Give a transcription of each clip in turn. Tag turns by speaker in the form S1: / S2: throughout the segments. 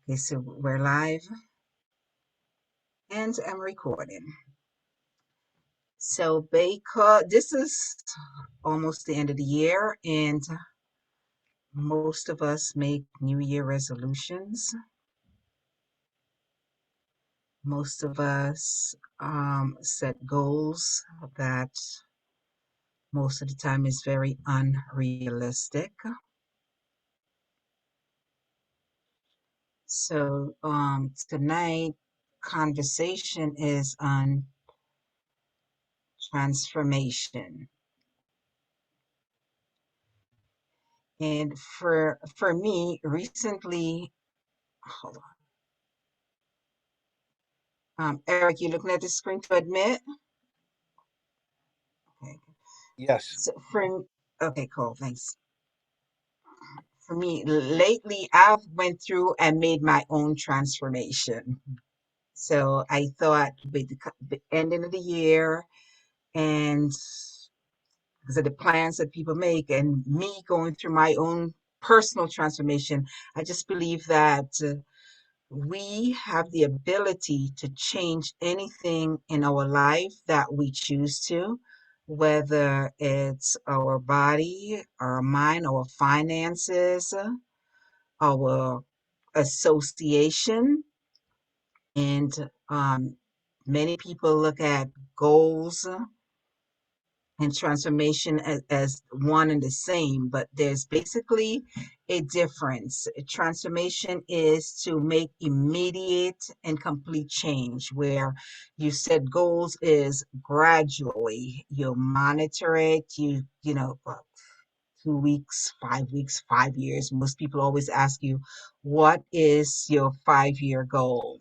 S1: Okay, so we're live and I'm recording. So because this is almost the end of the year and most of us make New Year resolutions. Most of us set goals that most of the time is very unrealistic. So tonight conversation is on transformation. And for me, recently, hold on. Eric, you looking at the screen to admit? Okay.
S2: Yes.
S1: So okay, cool, thanks. For me, lately, I've went through and made my own transformation. So I thought with the ending of the year and because of the plans that people make and me going through my own personal transformation, I just believe that we have the ability to change anything in our life that we choose to, whether it's our body, our mind, our finances, our association. And many people look at goals and transformation as one and the same, but there's basically a difference. Transformation is to make immediate and complete change, where you set goals is gradually. You monitor it, 2 weeks, 5 weeks, 5 years. Most people always ask you, what is your 5 year goal?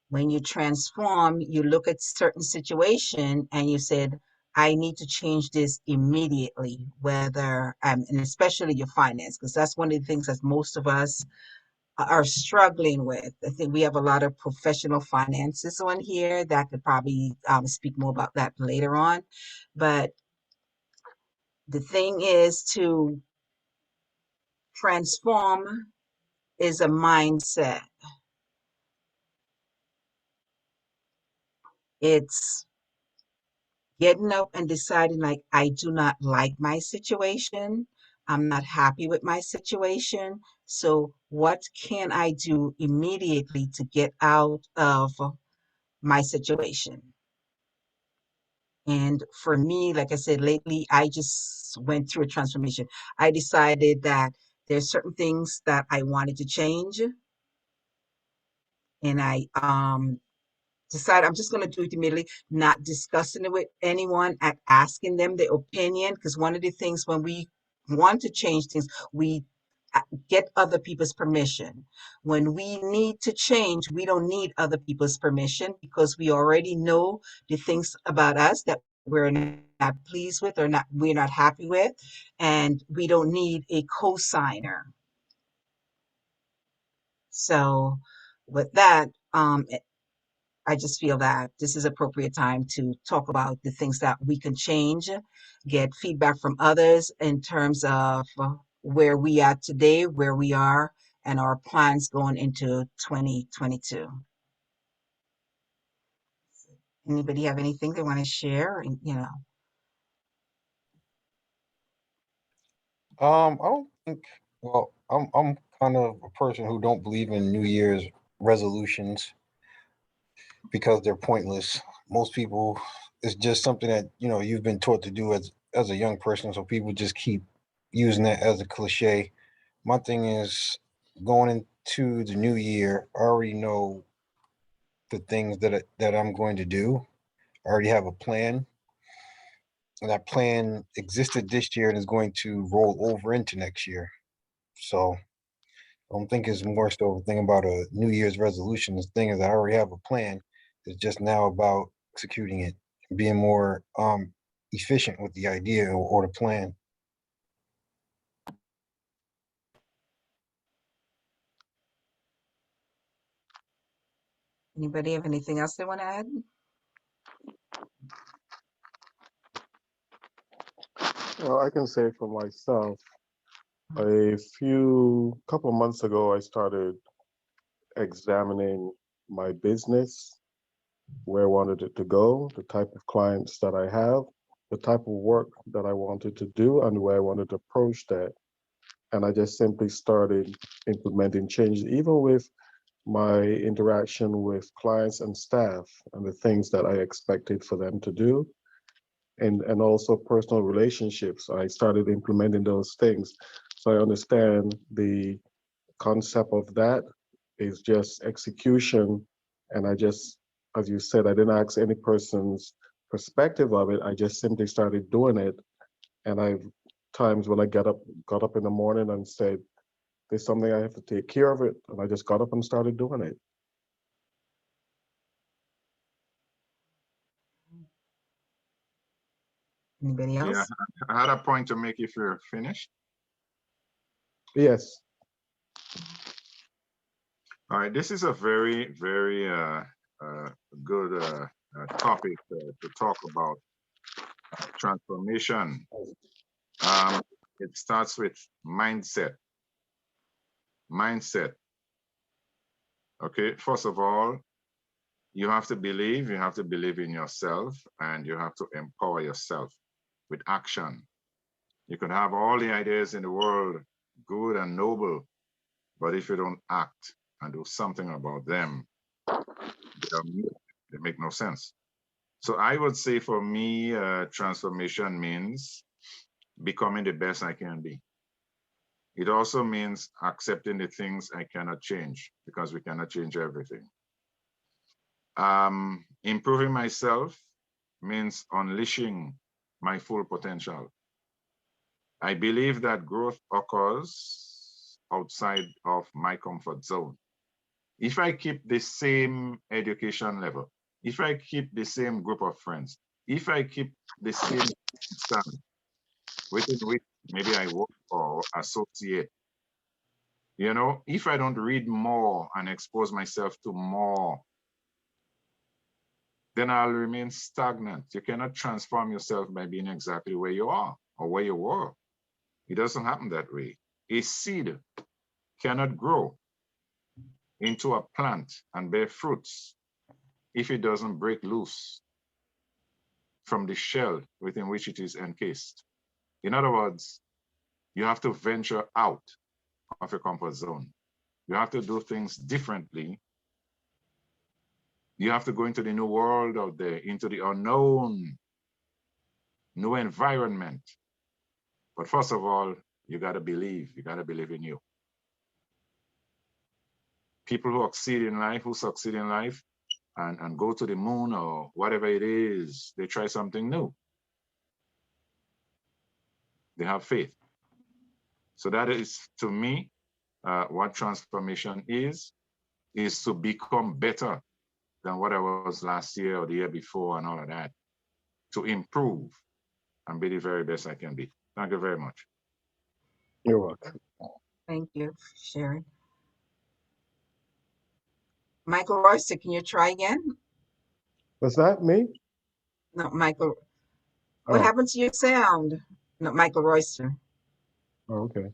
S1: When you transform, you look at certain situation and you said, I need to change this immediately, whether, and especially your finance, because that's one of the things that most of us are struggling with. I think we have a lot of professional finances on here that could probably speak more about that later on. But the thing is to transform is a mindset. It's getting up and deciding like I do not like my situation. I'm not happy with my situation. So what can I do immediately to get out of my situation? And for me, like I said, lately I just went through a transformation. I decided that there's certain things that I wanted to change, and I decide I'm just going to do it immediately, not discussing it with anyone, and asking them their opinion. Because one of the things when we want to change things, we get other people's permission. When we need to change, we don't need other people's permission because we already know the things about us that we're not pleased with or not we're not happy with, and we don't need a co-signer. So with that, I just feel that this is appropriate time to talk about the things that we can change, get feedback from others in terms of where we are today, where we are, and our plans going into 2022. Anybody have anything they want to share?
S2: I don't think. Well, I'm kind of a person who don't believe in New Year's resolutions because they're pointless. Most people, it's just something that you've been taught to do as a young person, so people just keep using that as a cliche. My thing is going into the new year. I already know the things that I'm going to do. I already have a plan, and that plan existed this year and is going to roll over into next year. So I don't think it's more so a thing about a New Year's resolution. The thing is, I already have a plan. It's just now about executing it, being more efficient with the idea or the plan.
S1: Anybody have anything else they want to add?
S3: Well, I can say for myself, A couple of months ago, I started examining my business, where I wanted it to go, the type of clients that I have, the type of work that I wanted to do, and where I wanted to approach that. And I just simply started implementing changes, even with my interaction with clients and staff and the things that I expected for them to do. And also personal relationships. I started implementing those things. So I understand the concept of that is just execution. And I just, as you said, I didn't ask any person's perspective of it. I just simply started doing it. And I've times when I got up in the morning and said, there's something I have to take care of it. And I just got up and started doing it.
S1: Anybody
S4: Yeah,
S1: else?
S4: I had a point to make if you're finished.
S3: Yes.
S4: All right, this is a very, very good topic to talk about transformation. It starts with mindset. Mindset. Okay, first of all, you have to believe in yourself, and you have to empower yourself with action. You can have all the ideas in the world, good and noble, but if you don't act and do something about them, they make no sense. So I would say for me, transformation means becoming the best I can be. It also means accepting the things I cannot change, because we cannot change everything. Improving myself means unleashing my full potential. I believe that growth occurs outside of my comfort zone. If I keep the same education level, if I keep the same group of friends, if I keep the same stand within which maybe I work or associate, if I don't read more and expose myself to more, then I'll remain stagnant. You cannot transform yourself by being exactly where you are or where you were. It doesn't happen that way. A seed cannot grow into a plant and bear fruits if it doesn't break loose from the shell within which it is encased. In other words, you have to venture out of your comfort zone. You have to do things differently. You have to go into the new world out there, into the unknown, new environment. But first of all, you got to believe. You got to believe in you. People who succeed in life, and go to the moon or whatever it is, they try something new. They have faith. So that is, to me, what transformation is to become better than what I was last year or the year before and all of that, to improve and be the very best I can be. Thank you very much.
S3: You're welcome.
S1: Thank you for sharing. Michael Royster, can you try again?
S3: Was that me?
S1: No, Michael. What
S3: Oh,
S1: happened to your sound? No, Michael Royster.
S3: okay.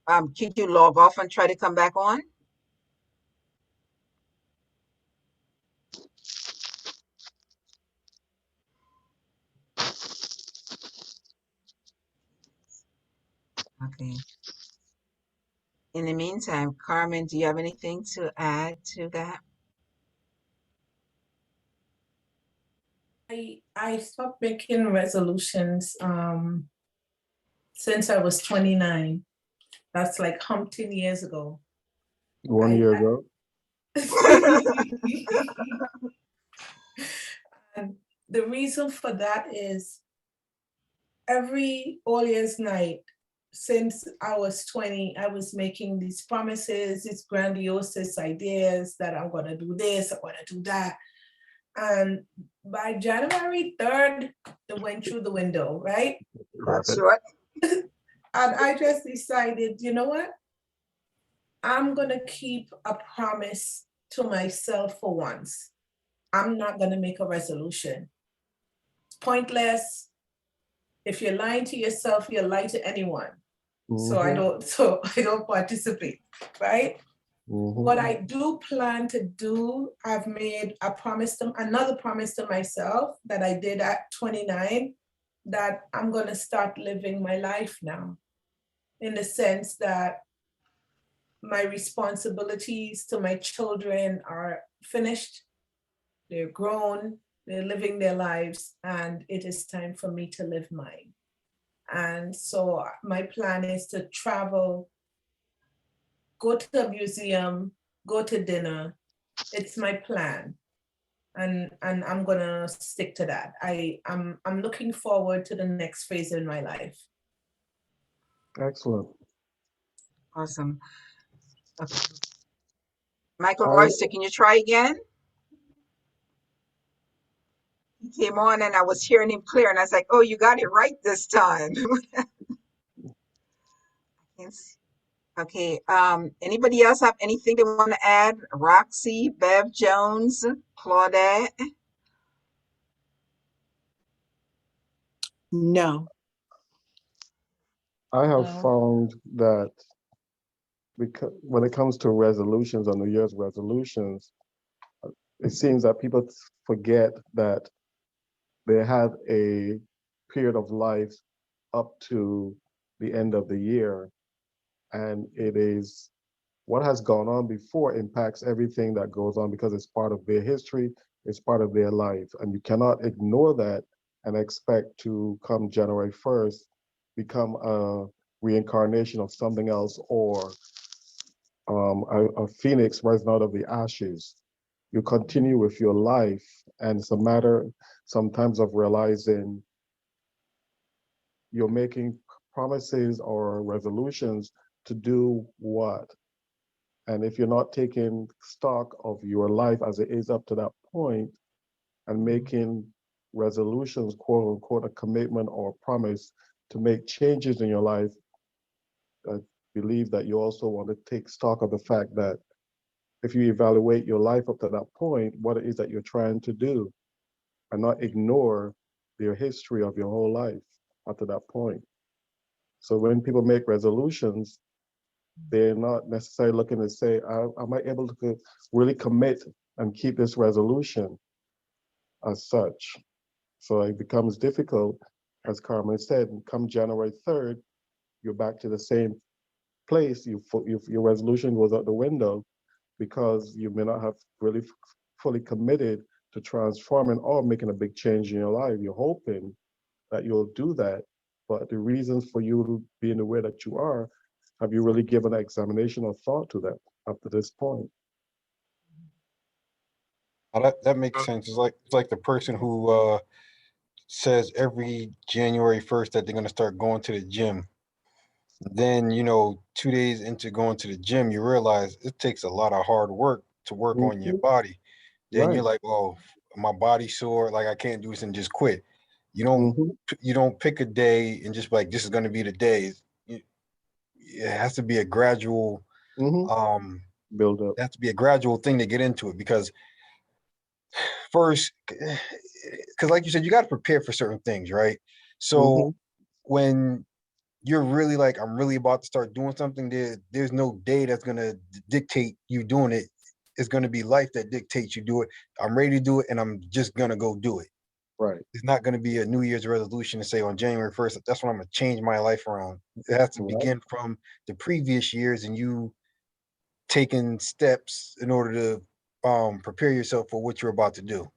S1: Can you log off and try to come back on? Okay. In the meantime, Carmen, do you have anything to add to that?
S5: I stopped making resolutions since I was 29. That's like umpteen years ago.
S3: 1 year ago.
S5: And the reason for that is every all year's night since I was 20, I was making these promises, these grandiose ideas that I'm going to do this, I'm going to do that. And by January 3rd, it went through the window, right?
S1: That's short.
S5: And I just decided, you know what? I'm going to keep a promise to myself for once. I'm not going to make a resolution. It's pointless. If you're lying to yourself, you're lying to anyone. So I don't participate, right? What
S3: Mm-hmm.
S5: I do plan to do, I've made another promise to myself that I did at 29, that I'm going to start living my life now, in the sense that my responsibilities to my children are finished, they're grown, they're living their lives, and it is time for me to live mine. And so my plan is to travel, go to a museum, go to dinner. It's my plan. And I'm gonna stick to that. I'm looking forward to the next phase in my life.
S3: Excellent.
S1: Awesome. Okay. Michael
S3: I
S1: Royster, can you try again? He came on and I was hearing him clear, and I was like, oh, you got it right this time. Yes. Okay. Anybody else have anything they want to add? Roxy, Bev Jones, Claudette?
S6: No.
S3: I have
S6: No.
S3: found that because when it comes to resolutions or New Year's resolutions, it seems that people forget that they have a period of life up to the end of the year, and it is what has gone on before impacts everything that goes on because it's part of their history, it's part of their life, and you cannot ignore that and expect to come January 1st become a reincarnation of something else, or a phoenix rising out of the ashes. You continue with your life, and it's a matter sometimes of realizing you're making promises or resolutions to do what. And if you're not taking stock of your life as it is up to that point and making resolutions, quote unquote, a commitment or a promise to make changes in your life, I believe that you also want to take stock of the fact that if you evaluate your life up to that point, what it is that you're trying to do, and not ignore your history of your whole life up to that point. So when people make resolutions, they're not necessarily looking to say, am I able to really commit and keep this resolution as such? So it becomes difficult, as Carmen said, come January 3rd, you're back to the same place. Your resolution was out the window because you may not have really fully committed to transforming or making a big change in your life. You're hoping that you'll do that, but the reasons for you to be in the way that you are, have you really given an examination or thought to that up to this point?
S2: That makes sense. It's like the person who says every January 1st that they're gonna start going to the gym. Then, 2 days into going to the gym, you realize it takes a lot of hard work to work on your
S3: Mm-hmm.
S2: body. Then you're
S3: Right.
S2: like, oh, my body's sore, like I can't do this, and just quit. You don't
S3: Mm-hmm.
S2: you don't pick a day and just be like, this is gonna be the day. It has to be a gradual
S3: Mm-hmm.
S2: um
S3: Build up.
S2: it has to be a gradual thing to get into it, because first, because like you said, you got to prepare for certain things, right? So
S3: Mm-hmm.
S2: when you're really like, I'm really about to start doing something, there's no day that's gonna dictate you doing it. It's gonna be life that dictates you do it. I'm ready to do it, and I'm just gonna go do it.
S3: Right.
S2: It's not gonna be a New Year's resolution to say on January 1st, that's when I'm gonna change my life around. It has to
S3: Right.
S2: begin from the previous years and you taking steps in order to prepare yourself for what you're about to do.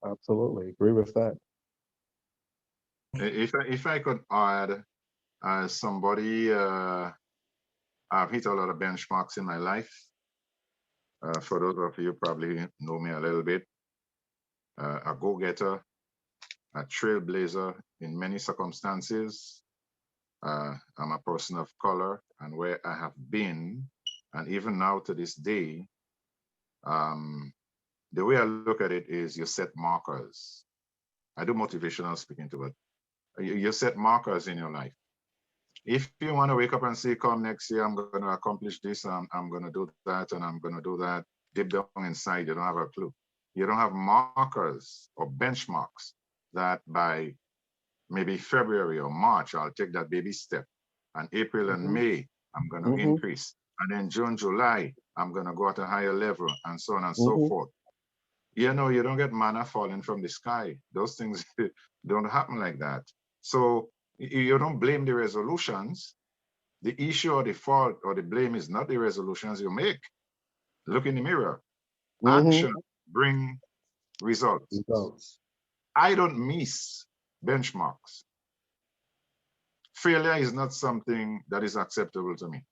S3: Absolutely. Agree with that.
S4: If I could add, as somebody, I've hit a lot of benchmarks in my life. For those of you who probably know me a little bit, a go-getter, a trailblazer in many circumstances. I'm a person of color, and where I have been, and even now to this day, the way I look at it is you set markers. I do motivational speaking too, but you set markers in your life. If you want to wake up and say, come next year, I'm going to accomplish this, I'm going to do that, and I'm going to do that, deep down inside, you don't have a clue. You don't have markers or benchmarks that by maybe February or March, I'll take that baby step. And April and
S3: Mhm.
S4: May, I'm going to
S3: Mhm.
S4: increase. And then June, July, I'm going to go at a higher level, and so on and so
S3: Mhm.
S4: forth. You know, you don't get manna falling from the sky. Those things don't happen like that. So you don't blame the resolutions. The issue or the fault or the blame is not the resolutions you make. Look in the mirror.
S3: Mhm.
S4: Action bring results.
S3: Results.
S4: I don't miss benchmarks. Failure is not something that is acceptable to me.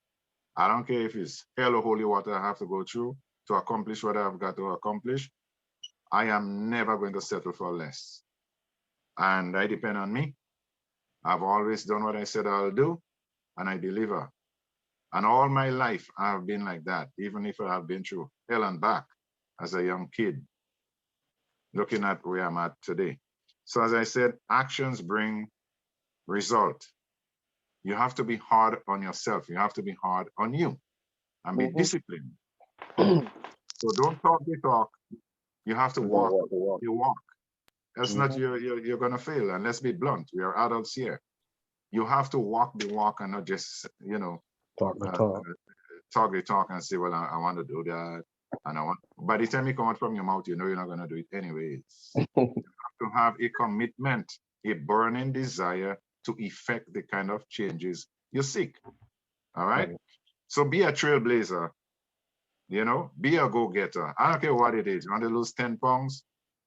S4: I don't care if it's hell or holy water I have to go through to accomplish what I've got to accomplish. I am never going to settle for less. And I depend on me. I've always done what I said I'll do, and I deliver. And all my life, I've been like that, even if I have been through hell and back as a young kid, looking at where I'm at today. So as I said, actions bring result. You have to be hard on yourself. You have to be hard on you and be
S3: Mhm.
S4: disciplined. So don't talk the talk. You have to
S3: You gotta
S4: walk
S3: walk the walk.
S4: the walk. Else not,
S3: Mhm.
S4: you're going to fail. And let's be blunt. We are adults here. You have to walk the walk and not just,
S3: Talk the
S4: uh,
S3: talk.
S4: talk the talk and say, well, I want to do that. And I want, by the time it comes out from your mouth, you know you're not going to do it anyways. To have a commitment, a burning desire to effect the kind of changes you seek. All right.
S3: Right.
S4: So be a trailblazer, be a go-getter. I don't care what it is. You want to lose 10 pounds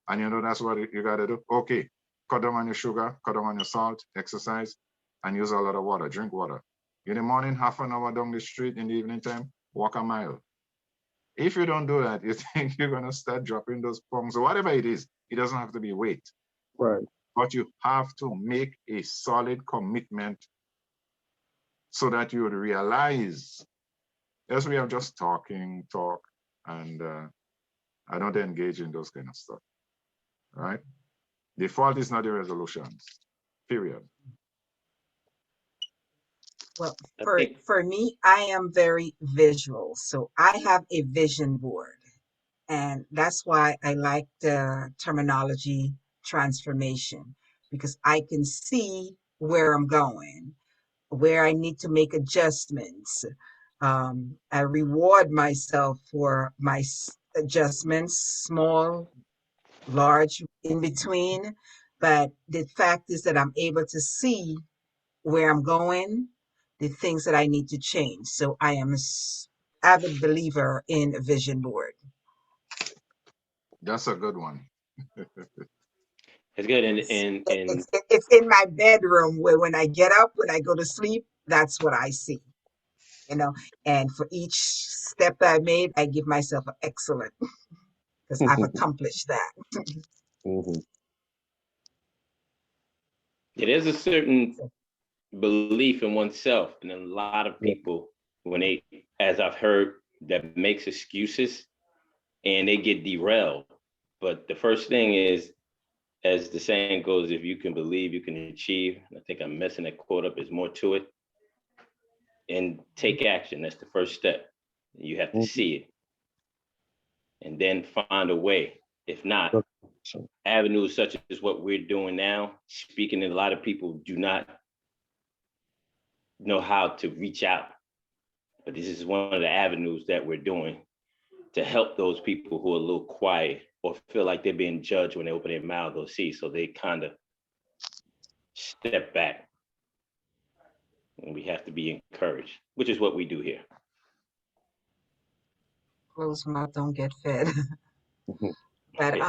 S4: and that's what you got to do. Okay. Cut down on your sugar, cut down on your salt, exercise, and use a lot of water. Drink water. In the morning, half an hour down the street. In the evening time, walk a mile. If you don't do that, you think you're going to start dropping those pounds or whatever it is. It doesn't have to be weight,
S3: Right.
S4: but you have to make a solid commitment so that you would realize, as we are just talk, and I don't engage in those kind of stuff, right? The fault is not the resolutions, period.
S1: Well,
S6: I
S1: for
S6: think
S1: for me, I am very visual. So I have a vision board. And that's why I like the terminology transformation, because I can see where I'm going, where I need to make adjustments. I reward myself for my adjustments, small, large, in between. But the fact is that I'm able to see where I'm going, the things that I need to change. So I am an avid believer in a vision board.
S4: That's a good one.
S6: it's good,
S1: It's,
S6: and
S1: it's in my bedroom where when I get up, when I go to sleep, that's what I see, you know. And for each step that I made, I give myself an excellent because I've accomplished that.
S3: Mhm.
S6: it is a certain
S1: So,
S6: belief in oneself, and a lot of
S3: Yeah.
S6: people, when they, as I've heard, that makes excuses and they get derailed. But the first thing is, as the saying goes, if you can believe, you can achieve. I think I'm messing that quote up. There's more to it. And take action. That's the first step. You have to
S3: Mhm.
S6: see it and then find a way. If not,
S3: So,
S6: avenues such as what we're doing now, speaking, and a lot of people do not know how to reach out. But this is one of the avenues that we're doing to help those people who are a little quiet or feel like they're being judged when they open their mouth or see. So they kind of step back, and we have to be encouraged, which is what we do here.
S1: closed mouth don't get fed.
S3: mhm.
S1: But
S6: Yeah.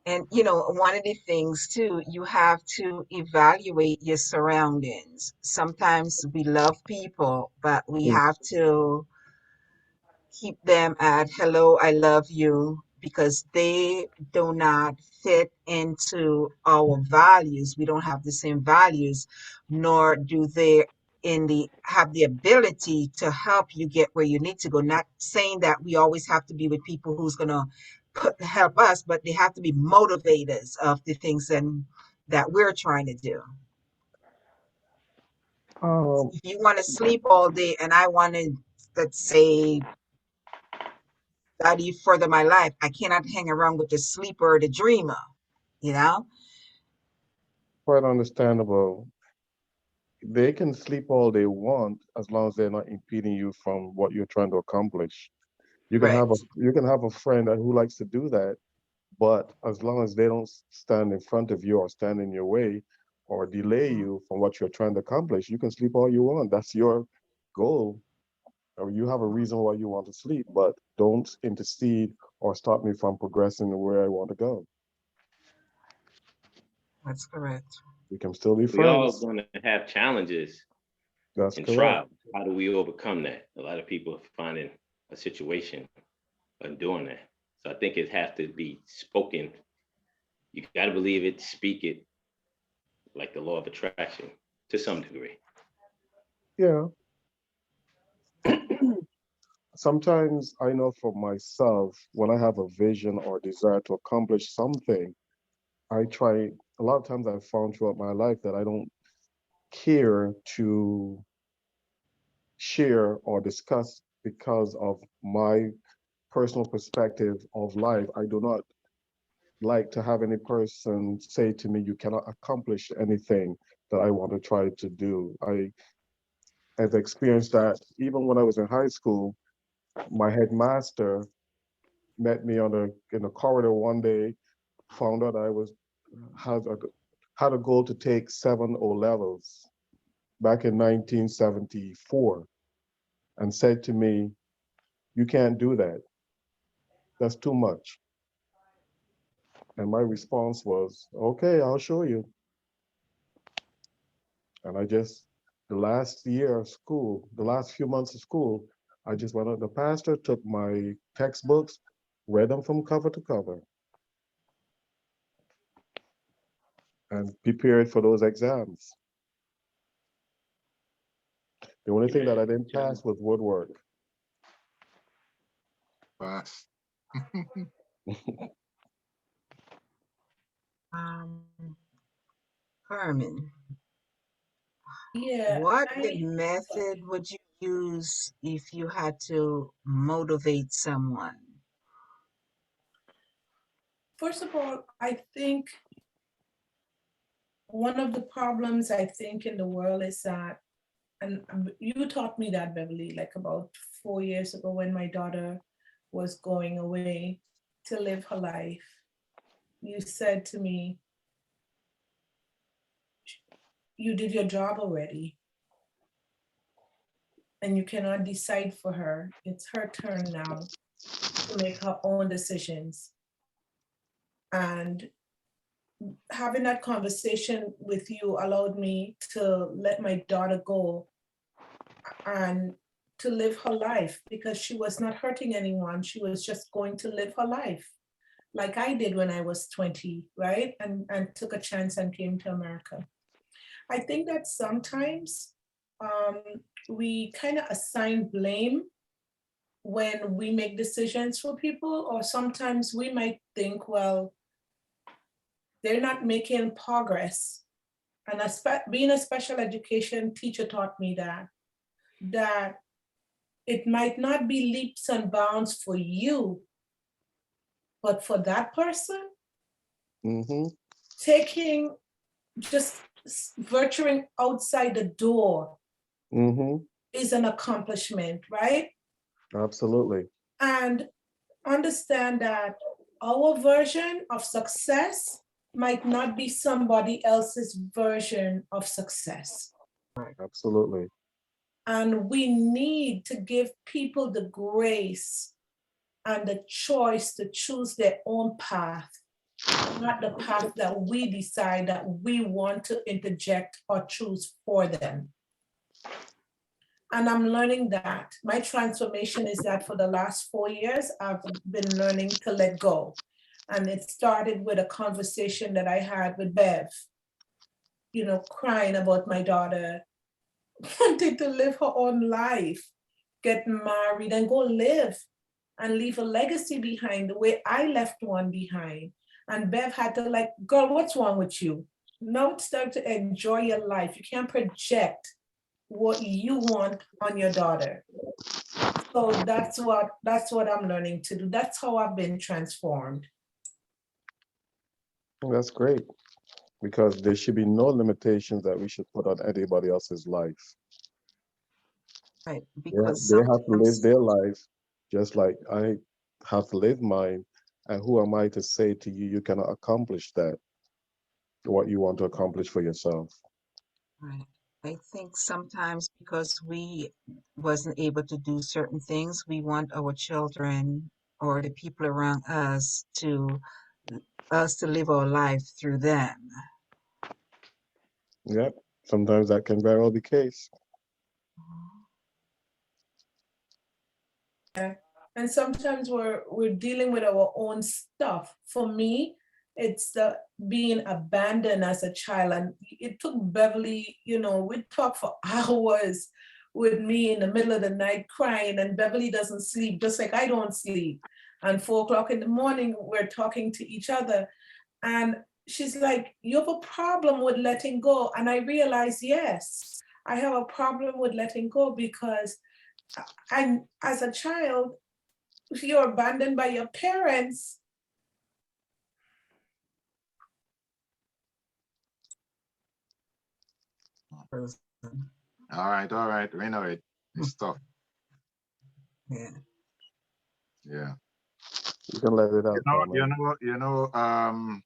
S1: and one of the things too, you have to evaluate your surroundings. Sometimes we love people, but we have to keep them at hello, I love you, because they do not fit into our values. We don't have the same values, nor do they in the have the ability to help you get where you need to go. Not saying that we always have to be with people who's gonna help us, but they have to be motivators of the things that we're trying to do.
S3: Um,
S1: If you want to sleep all day and I want to, let's say, study further my life. I cannot hang around with the sleeper or the dreamer, you know?
S3: quite understandable. They can sleep all they want as long as they're not impeding you from what you're trying to accomplish.
S1: Correct.
S3: You can have a friend who likes to do that, but as long as they don't stand in front of you or stand in your way or delay
S1: Mhm.
S3: you from what you're trying to accomplish, you can sleep all you want. That's your goal, or you have a reason why you want to sleep, but don't intercede or stop me from progressing to where I want to go.
S1: That's correct.
S3: We can still be
S6: We all
S3: friends.
S6: going to have challenges
S3: That's
S6: and
S3: correct.
S6: trials. How do we overcome that? A lot of people are finding a situation and doing that. So I think it has to be spoken. You got to believe it, speak it, like the law of attraction to some degree.
S3: Yeah. Sometimes I know for myself, when I have a vision or desire to accomplish something, I try, a lot of times I've found throughout my life that I don't care to share or discuss because of my personal perspective of life. I do not like to have any person say to me, you cannot accomplish anything that I want to try to do. I have experienced that even when I was in high school. My headmaster met me on in the corridor one day, found out I was had a, had a goal to take 7 O levels back in 1974, and said to me, "You can't do that. That's too much." And my response was, "Okay, I'll show you." And the last year of school, the last few months of school, I just went out. The pastor took my textbooks, read them from cover to cover, and prepared for those exams. The only thing that I didn't pass was woodwork.
S4: Pass.
S1: Um, Carmen,
S5: Yeah,
S1: what
S5: I
S1: method would you use if you had to motivate someone?
S5: first of all, I think one of the problems I think in the world is that, and you taught me that, Beverly, like about 4 years ago when my daughter was going away to live her life. You said to me, you did your job already and you cannot decide for her. It's her turn now to make her own decisions. And having that conversation with you allowed me to let my daughter go and to live her life, because she was not hurting anyone. She was just going to live her life like I did when I was 20, right? And took a chance and came to America. I think that sometimes um, we kind of assign blame when we make decisions for people, or sometimes we might think, well, they're not making progress. And being a special education teacher taught me that it might not be leaps and bounds for you, but for that person,
S3: Mm-hmm.
S5: taking just venturing outside the door
S3: Mm-hmm.
S5: is an accomplishment, right?
S3: Absolutely.
S5: And understand that our version of success might not be somebody else's version of success.
S3: Absolutely.
S5: And we need to give people the grace and the choice to choose their own path, not the path that we decide that we want to interject or choose for them. And I'm learning that. My transformation is that for the last 4 years, I've been learning to let go. And it started with a conversation that I had with Bev, crying about my daughter wanting to live her own life, get married, and go live and leave a legacy behind the way I left one behind. And Bev had to, like, girl, what's wrong with you? Now it's time to enjoy your life. You can't project what you want on your daughter. So that's what I'm learning to do. That's how I've been transformed.
S3: That's great. because there should be no limitations that we should put on anybody else's life.
S1: Right,
S3: Yeah,
S1: because
S3: they have to live
S1: sometimes,
S3: their life just like I have to live mine. And who am I to say to you, you cannot accomplish that, what you want to accomplish for yourself?
S1: right, I think sometimes because we wasn't able to do certain things, we want our children or the people around us to live our life through them.
S3: Yep. Sometimes that can very well be the case.
S5: Yeah. And sometimes we're dealing with our own stuff. For me, it's the being abandoned as a child. And it took Beverly, we'd talk for hours with me in the middle of the night crying, and Beverly doesn't sleep, just like I don't sleep. And 4 o'clock in the morning, we're talking to each other. And she's like, you have a problem with letting go. And I realized, yes, I have a problem with letting go because as a child, if you're abandoned by your parents.
S4: All right. We know it. It's tough.
S1: Yeah.
S4: Yeah.
S3: You can let it out, Carmen.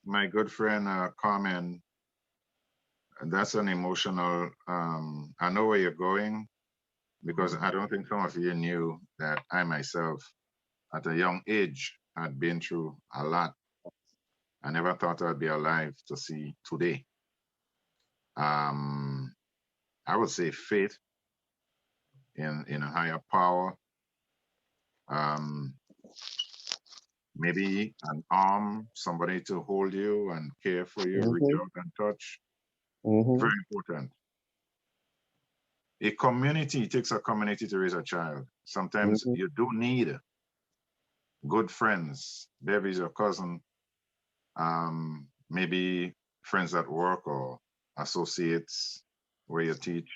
S4: My good friend Carmen, and that's an emotional. I know where you're going because I don't think some of you knew that I myself, at a young age, had been through a lot. I never thought I'd be alive to see today. Um, I would say faith in a higher power. Um, maybe an arm, somebody to hold you and care for you, reach
S3: Mm-hmm.
S4: out and touch.
S3: Mm-hmm.
S4: Very important. A community, it takes a community to raise a child. Sometimes
S3: Mm-hmm.
S4: you do need good friends. Debbie's your cousin, maybe friends at work or associates where you teach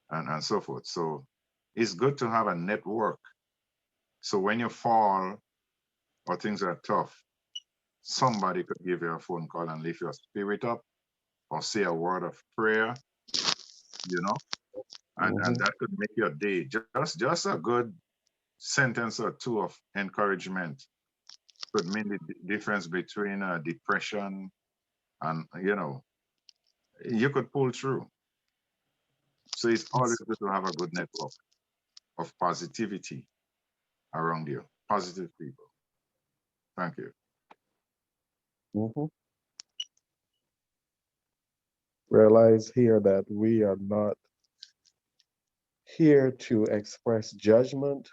S4: and so forth. So it's good to have a network. So when you fall or things are tough, somebody could give you a phone call and lift your spirit up or say a word of prayer, you know, and
S3: Mm-hmm.
S4: that could make your day. Just a good sentence or two of encouragement could mean the difference between depression and, you could pull through. So it's always
S1: Yes.
S4: good to have a good network of positivity around you, positive people. Thank you.
S3: Mm-hmm. Realize here that we are not here to express judgment,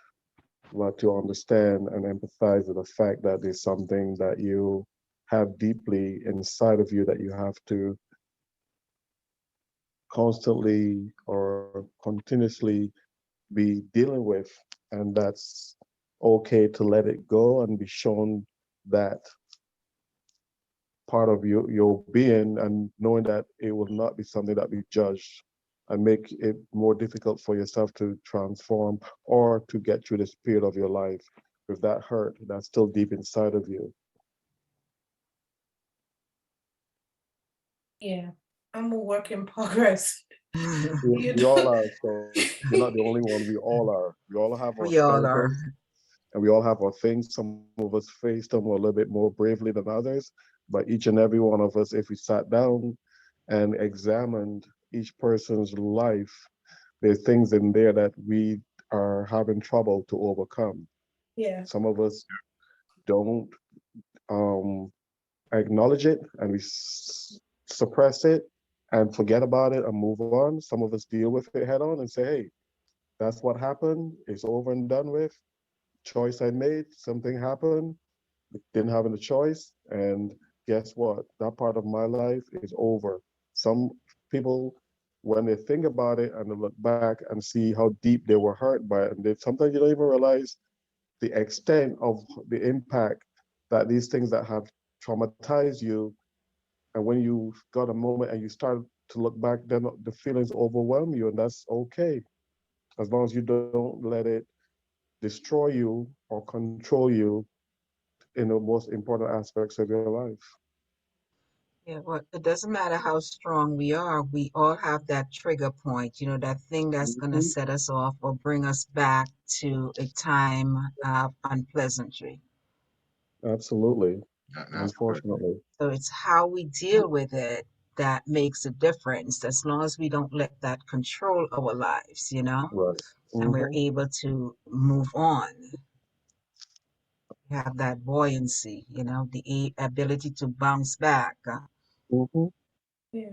S3: but to understand and empathize with the fact that there's something that you have deeply inside of you that you have to constantly or continuously be dealing with. And that's okay to let it go and be shown that part of your being, and knowing that it will not be something that be judged and make it more difficult for yourself to transform or to get through this period of your life with that hurt that's still deep inside of you.
S5: Yeah, I'm a work in progress.
S3: We,
S5: You
S3: we all
S5: know,
S3: are, so you're not the only one. We all are. We all have our
S1: We all are.
S3: skeletons and we all have our things. Some of us face them a little bit more bravely than others, but each and every one of us, if we sat down and examined each person's life, there's things in there that we are having trouble to overcome.
S5: yeah,
S3: Some of us don't um, acknowledge it and we suppress it and forget about it and move on. Some of us deal with it head on and say, hey, that's what happened. It's over and done with. Choice I made, something happened, didn't have any choice. And guess what? That part of my life is over. Some people, when they think about it and they look back and see how deep they were hurt by it, and they, sometimes you don't even realize the extent of the impact that these things that have traumatized you. And when you got a moment and you start to look back, then the feelings overwhelm you, and that's okay. As long as you don't let it destroy you or control you in the most important aspects of your life.
S1: Yeah, well, it doesn't matter how strong we are, we all have that trigger point, that thing that's going to
S3: Mhm.
S1: set us off or bring us back to a time of unpleasantry.
S3: Absolutely.
S4: That's correct.
S3: Unfortunately.
S1: So it's how we deal with it that makes a difference, as long as we don't let that control our lives,
S3: Right.
S1: and we're
S3: Hmm.
S1: able to move on, have that buoyancy, the ability to bounce back.
S3: Hmm.
S5: Yeah.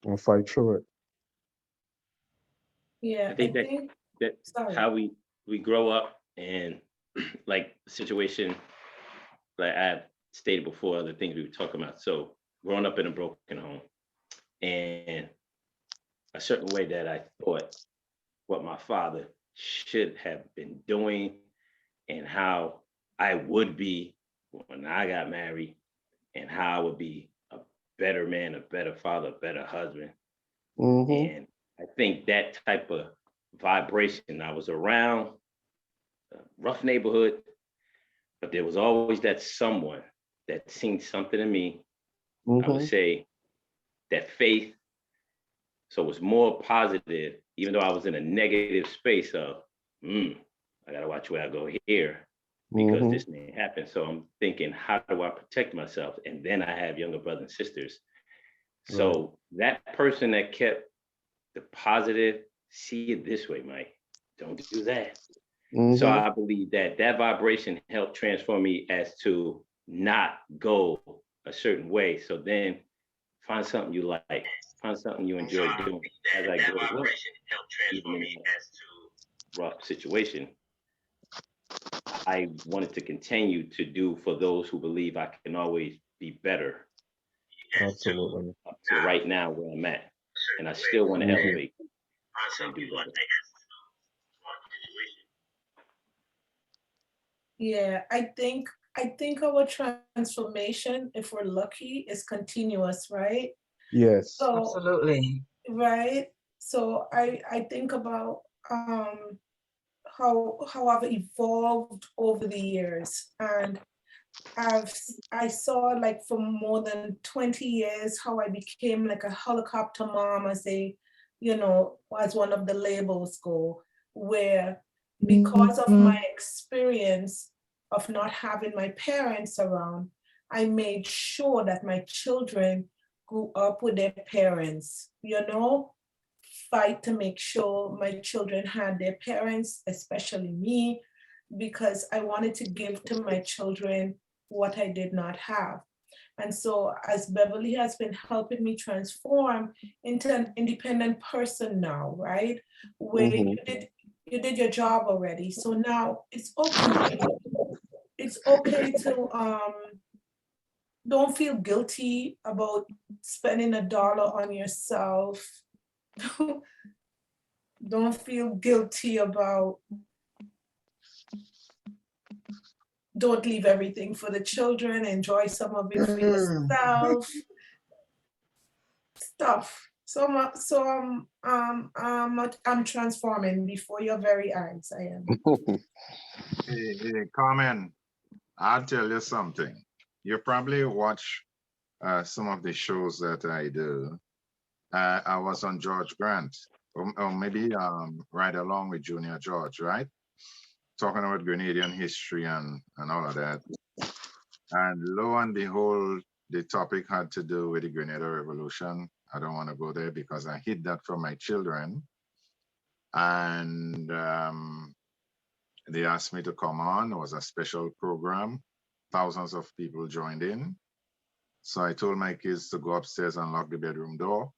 S3: And fight through it.
S5: Yeah.
S6: I
S5: I
S6: think that
S5: think,
S6: that
S5: sorry.
S6: how we grow up and like situation like I've stated before, the things we were talking about. So growing up in a broken home and a certain way that I thought what my father should have been doing and how I would be when I got married and how I would be a better man, a better father, a better husband.
S3: Hmm.
S6: And I think that type of vibration, I was around a rough neighborhood, but there was always that someone that seen something in me. I would
S3: Hmm.
S6: say that faith. So it was more positive, even though I was in a negative space of, I gotta watch where I go here because
S3: Hmm.
S6: this may happen. So I'm thinking, how do I protect myself? And then I have younger brothers and sisters.
S3: Right.
S6: So that person that kept the positive, see it this way, Mike. Don't do that. So
S3: Hmm.
S6: I believe that that vibration helped transform me as to not go a certain way. So then find something you like, find something you enjoy doing. As I grow up, even in a rough situation, I wanted to continue to do for those who believe I can always be better
S3: Absolutely.
S6: up to right now where I'm at. And I still want to
S3: Hmm.
S6: elevate and do better.
S5: Yeah. I think our transformation, if we're lucky, is continuous, right?
S3: Yes.
S5: So,
S1: Absolutely.
S5: right. So I think about how I've evolved over the years, and I've I saw, like, for more than 20 years, how I became like a helicopter mom, as as one of the labels go, where, because of my experience of not having my parents around, I made sure that my children grew up with their parents, fight to make sure my children had their parents, especially me, because I wanted to give to my children what I did not have. And so, as Beverly has been helping me transform into an independent person now, right? Where
S3: Hmm.
S5: you did your job already. So now it's okay. It's okay to don't feel guilty about spending $1 on yourself. Don't feel guilty about, don't leave everything for the children, enjoy some of it for
S1: Mm.
S5: yourself, stuff. I'm transforming before your very eyes. I am.
S4: Hey, Carmen, I'll tell you something. You probably watch some of the shows that I do. I was on George Grant, or maybe right along with Junior George, right? Talking about Grenadian history and all of that. And lo and behold, the topic had to do with the Grenada Revolution. I don't want to go there because I hid that from my children. And they asked me to come on. It was a special program. Thousands of people joined in. So I told my kids to go upstairs and lock the bedroom door.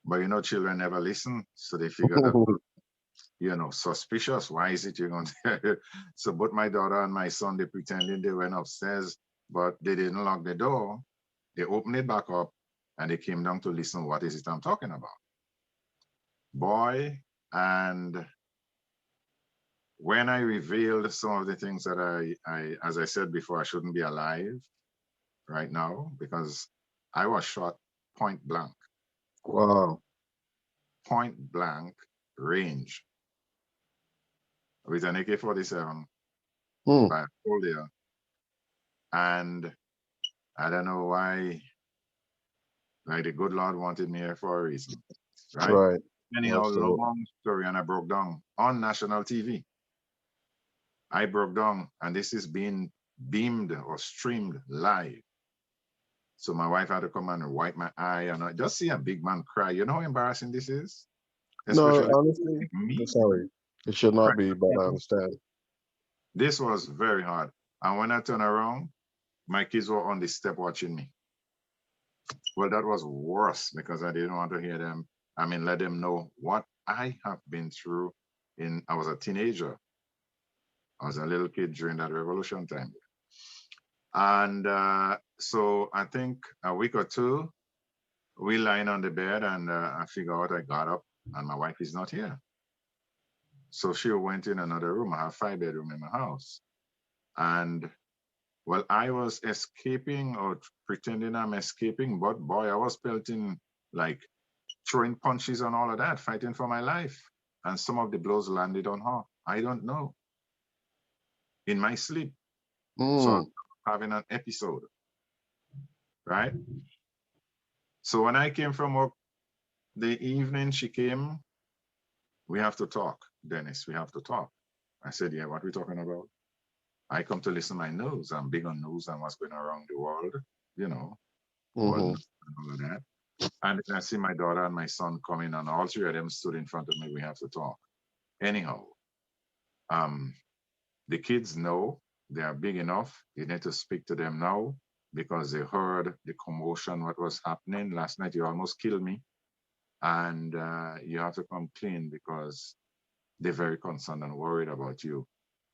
S4: But children never listen. So they figured that, suspicious. Why is it you're going to? So both my daughter and my son, they pretended they went upstairs, but they didn't lock the door. They opened it back up and they came down to listen. What is it I'm talking about? Boy, and when I revealed some of the things that as I said before, I shouldn't be alive right now because I was shot point blank,
S3: Wow.
S4: point blank range with an AK-47
S3: Hmm.
S4: by a soldier. And I don't know why Like the good Lord wanted me here for a reason, right?
S3: Right.
S4: Anyhow,
S3: Absolutely.
S4: long story, and I broke down on national TV. I broke down, and this is being beamed or streamed live. So my wife had to come and wipe my eye, and I just see a big man cry. You know how embarrassing this is,
S3: No,
S4: especially
S3: honestly,
S4: me
S3: sorry. It should not
S4: crying
S3: be,
S4: for
S3: but I
S4: people.
S3: understand.
S4: This was very hard. And when I turned around, my kids were on the step watching me. Well, that was worse because I didn't want to hear them. I mean, let them know what I have been through. I was a teenager. I was a little kid during that revolution time. And so I think a week or two, we lying on the bed, and I figure out I got up and my wife is not here. So she went in another room. I have 5 bedrooms in my house. And well, I was escaping or pretending I'm escaping, but boy, I was pelting, like throwing punches and all of that, fighting for my life. And some of the blows landed on her. I don't know. In my sleep. So I was
S3: Mm,
S4: having an episode, right? So when I came from work the evening, she came, we have to talk, Dennis, we have to talk. I said, yeah, what are we talking about? I come to listen to my news. I'm big on news and what's going around the world, you know, world
S3: hmm
S4: news and all of that. And then I see my daughter and my son coming, and all three of them stood in front of me. We have to talk. Anyhow, um, the kids know they are big enough. You need to speak to them now because they heard the commotion, what was happening. Last night, you almost killed me. And you have to come clean because they're very concerned and worried about you.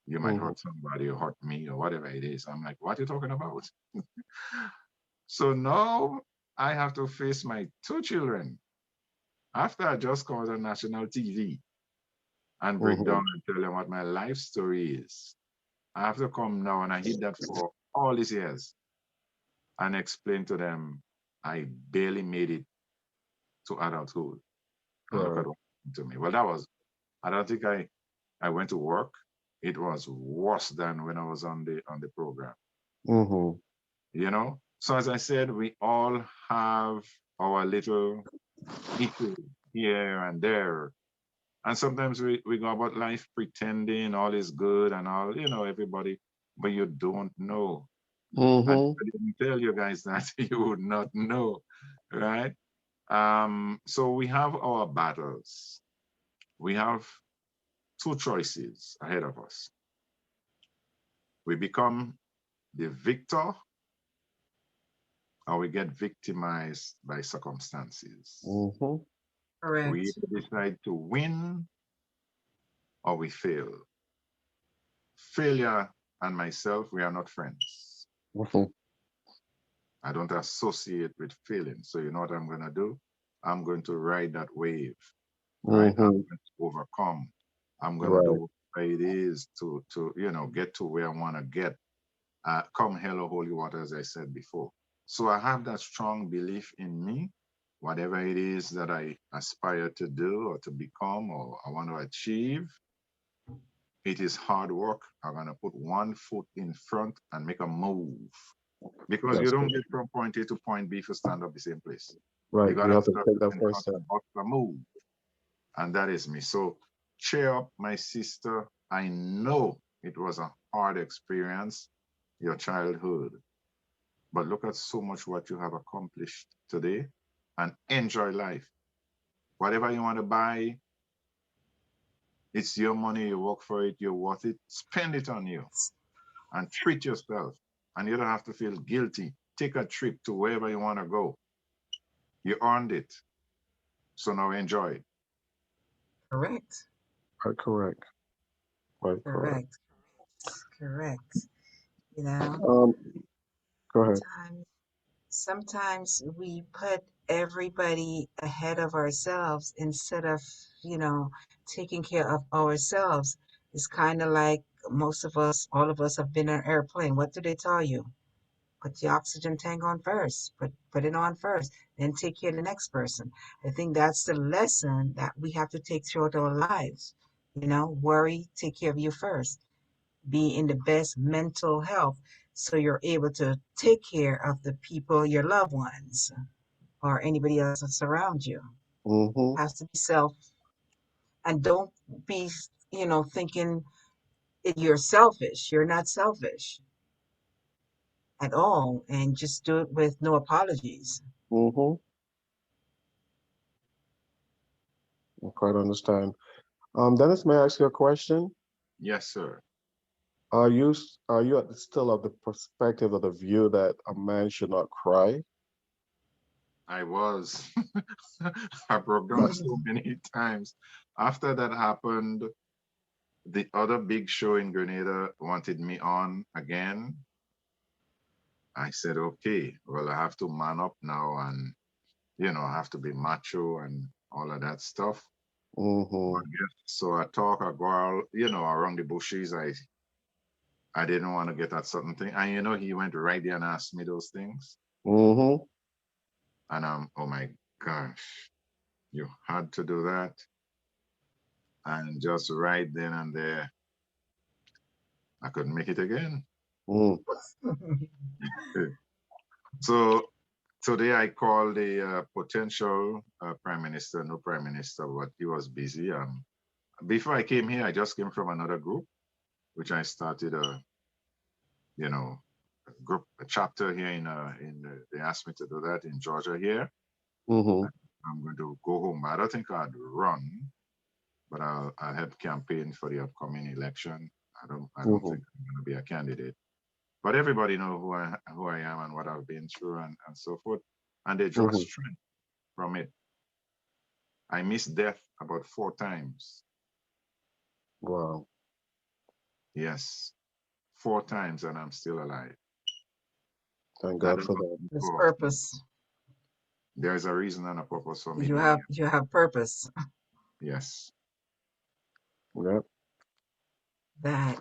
S4: You might
S3: hmm
S4: hurt somebody or hurt me or whatever it is. I'm like, what are you talking about? So now I have to face my two children after I just come on national TV and break
S3: hmm
S4: down and tell them what my life story is. I have to come now, and I hid that for all these years, and explain to them I barely made it to adulthood. And look at
S3: Right.
S4: what happened to me. Well, that was, I don't think I went to work. It was worse than when I was on the program,
S3: hmm
S4: you know? So as I said, we all have our little issues here and there. And sometimes we go about life pretending all is good and all, everybody, but you don't know. And if
S3: hmm
S4: I didn't tell you guys that, you would not know, right? So we have our battles. We have two choices ahead of us. We become the victor, or we get victimized by circumstances.
S3: hmm
S4: We
S1: Correct.
S4: either decide to win or we fail. Failure and myself, we are not friends.
S3: hmm
S4: I don't associate with failing. So you know what I'm going to do? I'm going to ride that wave, right? I'm
S3: hmm
S4: going to overcome. I'm going to
S3: Right.
S4: do what it is to get to where I want to get. Come hell or holy water, as I said before. So I have that strong belief in me. Whatever it is that I aspire to do or to become or I want to achieve, it is hard work. I'm going to put one foot in front and make a move. Because you
S3: That's
S4: don't
S3: good.
S4: get from point A to point B if you stand up the same place. You
S3: Right.
S4: got
S3: You
S4: to
S3: have to
S4: start
S3: take that
S4: in
S3: first
S4: front
S3: step.
S4: and bust a move. And that is me. So cheer up, my sister. I know it was a hard experience, your childhood, but look at so much what you have accomplished today and enjoy life. Whatever you want to buy, it's your money, you work for it, you're worth it. Spend it on you and treat yourself. And you don't have to feel guilty. Take a trip to wherever you want to go. You earned it. So now enjoy it.
S1: Correct.
S3: Right. Correct. Right. Correct.
S1: Correct. Correct. You know,
S3: Um. Go ahead.
S1: sometimes sometimes we put everybody ahead of ourselves instead of, you know, taking care of ourselves. It's kind of like most of us, all of us have been on an airplane. What do they tell you? Put the oxygen tank on first, put it on first, then take care of the next person. I think that's the lesson that we have to take throughout our lives. You know, worry, take care of you first. Be in the best mental health so you're able to take care of the people, your loved ones, or anybody else that's around you.
S3: Mm-hmm.
S1: Has to be self, and don't be, thinking you're selfish. You're not selfish at all, and just do it with no apologies.
S3: Mm-hmm. I quite understand. Dennis, may I ask you a question?
S4: Yes, sir.
S3: Are you still of the perspective of the view that a man should not cry?
S4: I was. I broke down so many times. After that happened, the other big show in Grenada wanted me on again. I said, okay, well, I have to man up now and, I have to be macho and all of that stuff. But
S3: Mm-hmm.
S4: yes, so I talk, I go out, around the bushes. I didn't want to get at certain thing. And, he went right there and asked me those things.
S3: Mm-hmm.
S4: And I'm, oh my gosh, you had to do that. And just right then and there, I couldn't make it again.
S3: Mm.
S4: So today I called the potential prime minister, no prime minister, but he was busy. Before I came here, I just came from another group, which I started you know, a group, a chapter here they asked me to do that in Georgia here.
S3: Mm-hmm.
S4: I'm going to go home. I don't think I'd run, but I'll help campaign for the upcoming election. I don't
S3: Mm-hmm.
S4: think I'm going to be a candidate. But everybody know who I am and what I've been through and so forth. And they draw
S3: Mm-hmm.
S4: strength from it. I missed death about 4 times.
S3: Wow.
S4: Yes, 4 times, and I'm still alive.
S3: Thank
S4: I
S3: God
S4: don't
S3: for
S4: know
S3: that.
S4: if
S1: There's
S4: people often.
S1: purpose.
S4: There's a reason and a purpose for me
S1: You
S4: being
S1: have
S4: here.
S1: you have purpose.
S4: Yes.
S3: Yep.
S1: That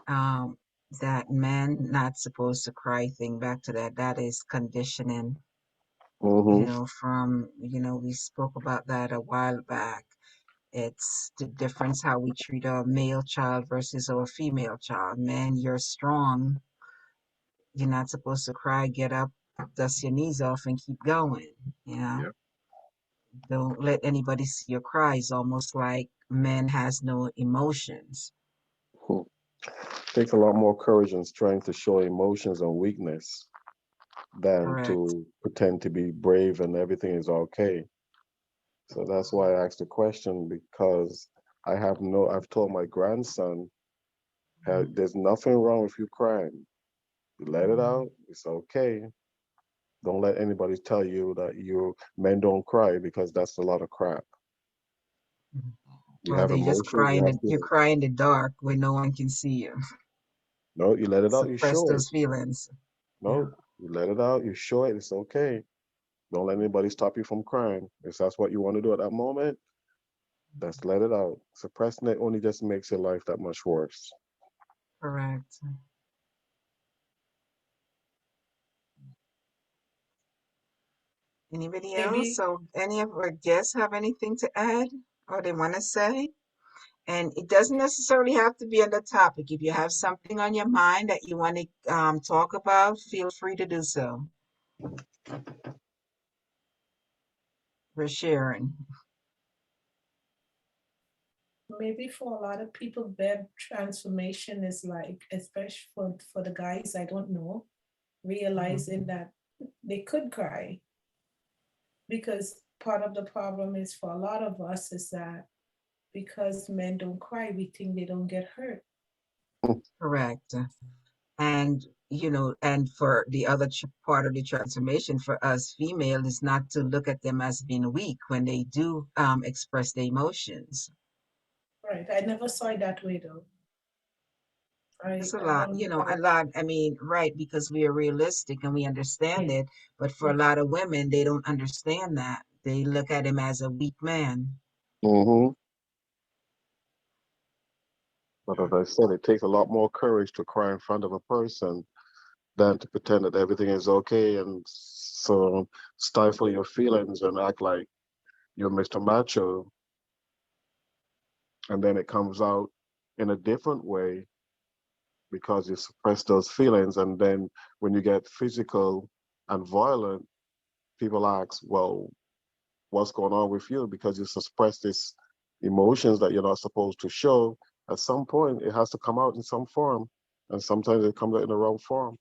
S1: that man not supposed to cry thing. Back to that. That is conditioning.
S3: Mm-hmm.
S1: From we spoke about that a while back. It's the difference how we treat a male child versus a female child. Man, you're strong. You're not supposed to cry. Get up, dust your knees off, and keep going. You know,
S4: Yep.
S1: don't let anybody see your cries. Almost like men has no emotions.
S3: Takes a lot more courage and strength to show emotions and weakness than
S1: Correct.
S3: to pretend to be brave and everything is okay. So that's why I asked the question because I've told my grandson, there's nothing wrong with you crying. You let it
S1: Mhm.
S3: out, it's okay. Don't let anybody tell you that men don't cry because that's a lot of crap. You
S1: Or
S3: have
S1: they just
S3: emotions,
S1: cry
S3: you
S1: in
S3: have
S1: you
S3: feelings.
S1: cry in the dark where no one can see you.
S3: No, you let it out, you
S1: Suppress
S3: show it.
S1: those feelings. Yeah,
S3: No, you let it out, you show it, it's okay. Don't let anybody stop you from crying. If that's what you want to do at that moment, just let it out. Suppressing it only just makes your life that much worse.
S1: correct. Anybody else?
S5: Maybe
S1: So any of our guests have anything to add or they want to say? And it doesn't necessarily have to be on the topic. If you have something on your mind that you want to talk about, feel free to do so. We're sharing.
S5: maybe for a lot of people, their transformation is like, especially for the guys, I don't know, realizing that they could cry. Because part of the problem is for a lot of us is that because men don't cry, we think they don't get hurt.
S1: Correct. And and for the other part of the transformation for us female is not to look at them as being weak when they do express their emotions.
S5: Right. I never saw it that way though.
S1: It's a
S5: I
S1: lot,
S5: don't
S1: a
S5: I
S1: lot. I mean, right, because we are realistic and we understand
S5: right.
S1: it. But for a
S5: Right.
S1: lot of women, they don't understand that. They look at him as a weak man.
S3: Hmm. But as I said, it takes a lot more courage to cry in front of a person than to pretend that everything is okay and so stifle your feelings and act like you're Mr. Macho. And then it comes out in a different way because you suppress those feelings. And then when you get physical and violent, people ask, well, what's going on with you because you suppress this emotions that you're not supposed to show. At some point, it has to come out in some form, and sometimes it comes out in the wrong form.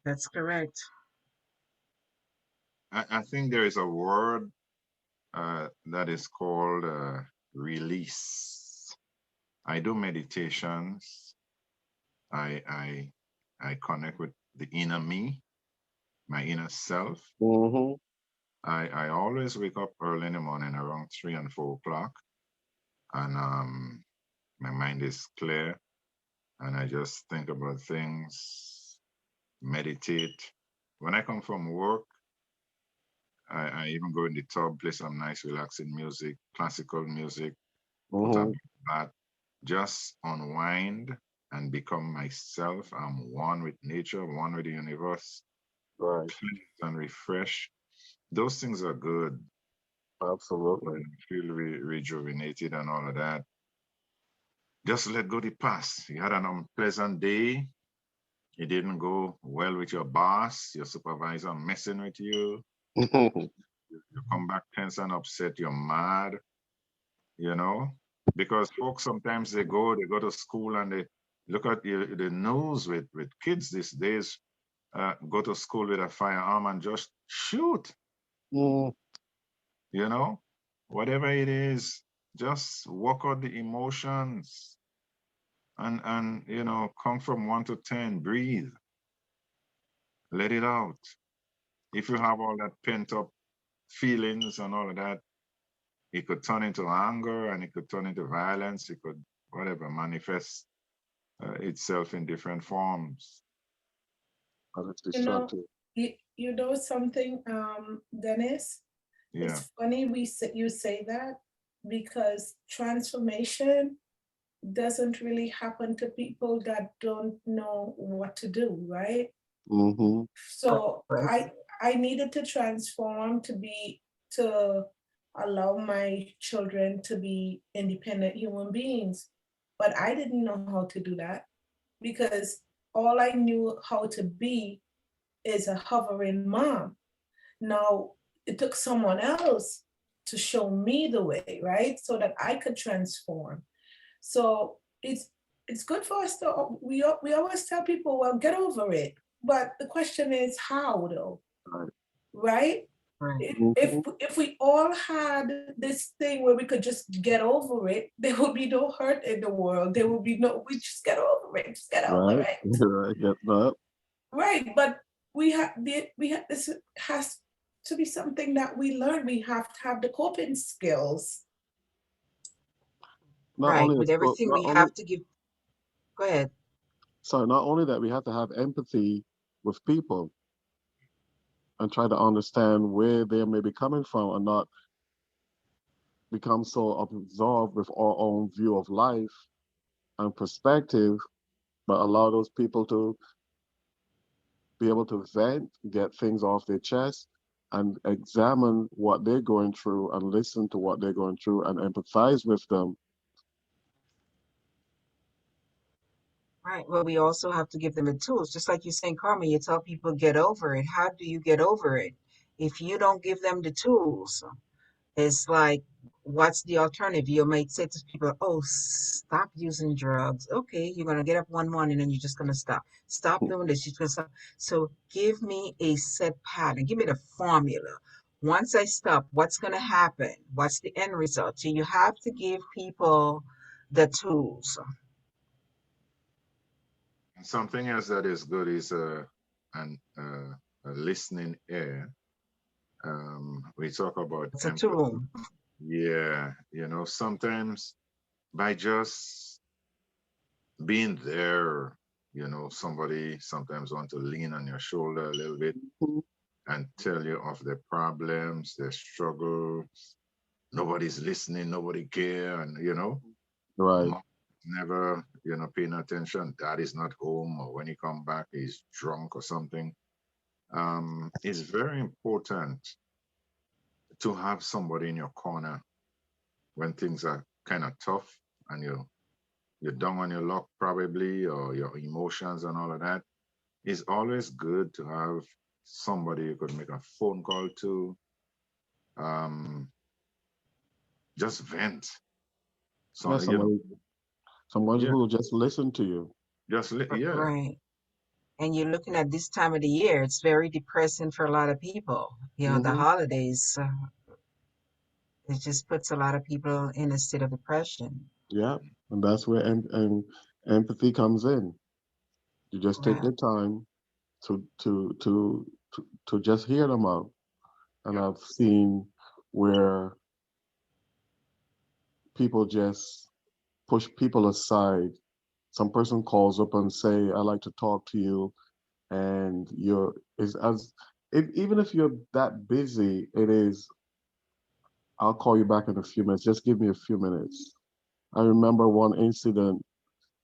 S1: That's correct.
S4: I think there is a word that is called release. I do meditations. I connect with the inner me, my inner self.
S3: Mm-hmm.
S4: I always wake up early in the morning around 3 and 4 o'clock, and my mind is clear, and I just think about things, meditate. When I come from work, I even go in the tub, play some nice relaxing music, classical music, put
S3: Mm-hmm.
S4: on that, just unwind and become myself. I'm one with nature, one with the universe,
S3: Right.
S4: cleanse and refresh. Those things are good.
S3: Absolutely.
S4: When you feel rejuvenated and all of that. Just let go the past. You had an unpleasant day. It didn't go well with your boss, your supervisor messing with you. You come back tense and upset. You're mad, you know, because folks sometimes they go to school and they look at the news with kids these days. Go to school with a firearm and just shoot,
S3: Mm,
S4: you know, whatever it is, just work out the emotions and you know, count from 1 to 10, breathe, let it out. If you have all that pent up feelings and all of that, it could turn into anger and it could turn into violence. It could whatever manifest itself in different forms.
S3: and it's
S5: You know,
S3: destructive.
S5: you know something, Dennis?
S4: Yeah.
S5: It's funny you say that because transformation doesn't really happen to people that don't know what to do, right?
S3: Mm-hmm.
S5: So
S1: Correct.
S5: I needed to transform to allow my children to be independent human beings. But I didn't know how to do that because all I knew how to be is a hovering mom. Now it took someone else to show me the way, right? So that I could transform. So it's good for us to we always tell people, well, get over it. But the question is how though,
S3: Right.
S5: right?
S1: Right.
S5: If
S3: Mm-hmm.
S5: if we all had this thing where we could just get over it, there would be no hurt in the world. There would be no we just get over it, just get over
S3: Right.
S5: it.
S3: Right. Get that.
S5: Right. But we have this has to be something that we learn. We have to have the coping skills.
S3: Not
S1: Right.
S3: only
S1: With everything
S3: not
S1: we
S3: only
S1: have to give. Go ahead.
S3: sorry, not only that we have to have empathy with people and try to understand where they may be coming from and not become so absorbed with our own view of life and perspective, but allow those people to be able to vent, get things off their chest, and examine what they're going through and listen to what they're going through and empathize with them.
S1: Right. Well, we also have to give them the tools. Just like you're saying, Carmen, you tell people get over it. How do you get over it? If you don't give them the tools, it's like, what's the alternative? You might say to people, oh, stop using drugs. Okay, you're going to get up one morning and you're just going to stop. Stop doing this. You're going to stop. So give me a set pattern. Give me the formula. Once I stop, what's going to happen? What's the end result? So you have to give people the tools.
S4: And something else that is good is a listening ear. We talk about
S1: It's a
S4: empathy.
S1: tool.
S4: Yeah, you know, sometimes by just being there, you know, somebody sometimes want to lean on your shoulder a little bit and tell you of their problems, their struggles. Nobody's listening, nobody care, and you know,
S3: Right.
S4: mom never, you know, paying attention. Dad is not home, or when he come back, he's drunk or something. It's very important to have somebody in your corner when things are kind of tough and you're down on your luck probably, or your emotions and all of that. It's always good to have somebody you could make a phone call to, um, just vent.
S3: Yeah,
S4: So, you know,
S3: someone
S4: yeah,
S3: who will just listen to you.
S4: yeah.
S1: Right. And you're looking at this time of the year, it's very depressing for a lot of people. You know, the
S3: Hmm.
S1: holidays, it just puts a lot of people in a state of depression.
S3: Yeah, and that's where empathy comes in. You just take
S1: Right.
S3: the time to just hear them out. And
S4: Yeah.
S3: I've seen where people just push people aside. Some person calls up and say, "I like to talk to you," and you're is as if, even if you're that busy, it is. I'll call you back in a few minutes. Just give me a few minutes. I remember one incident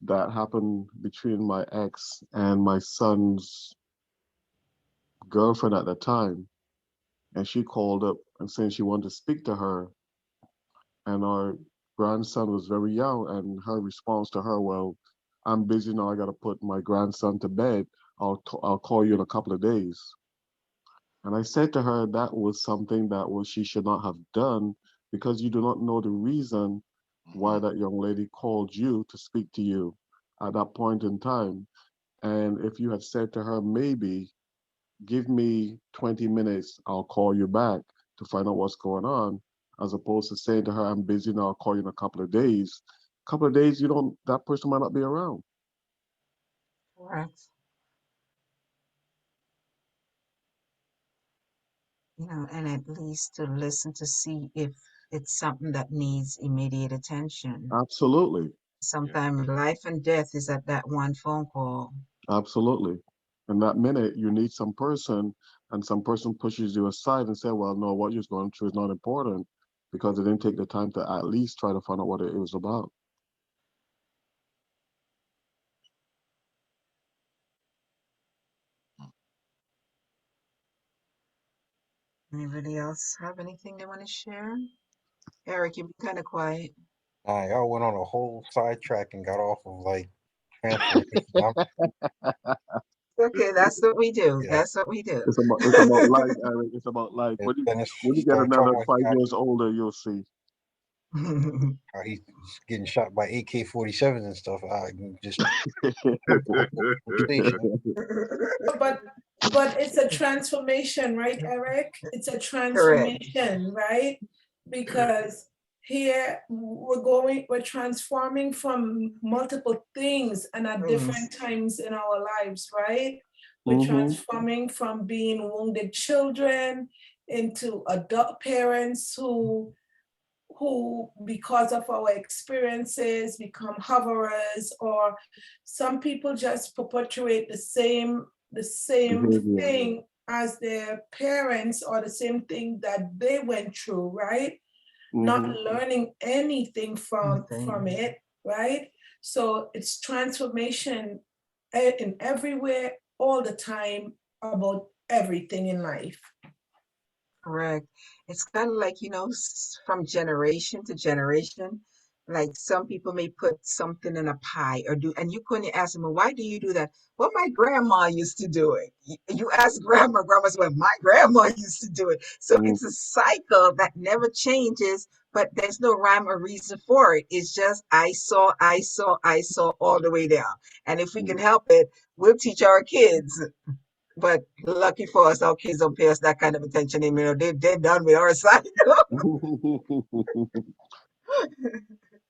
S3: that happened between my ex and my son's girlfriend at the time, and she called up and saying she wanted to speak to her, and our grandson was very young, and her response to her, well, I'm busy now, I got to put my grandson to bed, I'll call you in a couple of days. And I said to her that was something that was she should not have done, because you do not know the reason why
S4: Hmm.
S3: that young lady called you to speak to you at that point in time. And if you had said to her, maybe give me 20 minutes, I'll call you back to find out what's going on, as opposed to saying to her, I'm busy now, I'll call you in a couple of days. A couple of days, that person might not be around.
S1: Correct. You know, and at least to listen to see if it's something that needs immediate attention.
S3: Absolutely.
S4: Yeah.
S1: Sometimes life and death is at that one phone call.
S3: Absolutely. In that minute, you need some person, and some person pushes you aside and say, well, no, what you're going through is not important because they didn't take the time to at least try to find out what it was about.
S1: Anybody else have anything they want to share? Eric, you've been kind of quiet.
S2: Y'all went on a whole sidetrack and got off of like transformation.
S1: Okay, that's what we do.
S2: Yeah,
S1: That's what we do.
S3: It's about life, Eric. It's about life.
S2: and Dennis
S3: When you get
S2: started
S3: another
S2: talking about
S3: 5 years older, you'll see.
S2: how he's getting shot by AK-47s and stuff. I just jumped to a whole conversation.
S5: But it's a transformation, right, Eric? It's a
S1: Correct.
S5: transformation, right? Because here we're transforming from multiple things and at different
S1: Things.
S5: times in our lives, right? We're
S3: Hmm.
S5: transforming from being wounded children into adult parents who because of our experiences become hoverers, or some people just perpetuate the same
S3: Behavior.
S5: thing as their parents, or the same thing that they went through, right? Not
S3: Hmm.
S5: learning anything from
S1: Anything.
S5: it, right? So it's transformation in everywhere, all the time, about everything in life.
S1: Correct. It's kind of like, from generation to generation. Like some people may put something in a pie or do, and you couldn't ask them, well, why do you do that? Well, my grandma used to do it. You ask grandma, grandma's well, my grandma used to do it. So
S3: Hmm.
S1: it's a cycle that never changes, but there's no rhyme or reason for it. It's just I saw all the way down. And if we can help it, we'll teach our kids. But lucky for us, our kids don't pay us that kind of attention anymore. They're done with our side.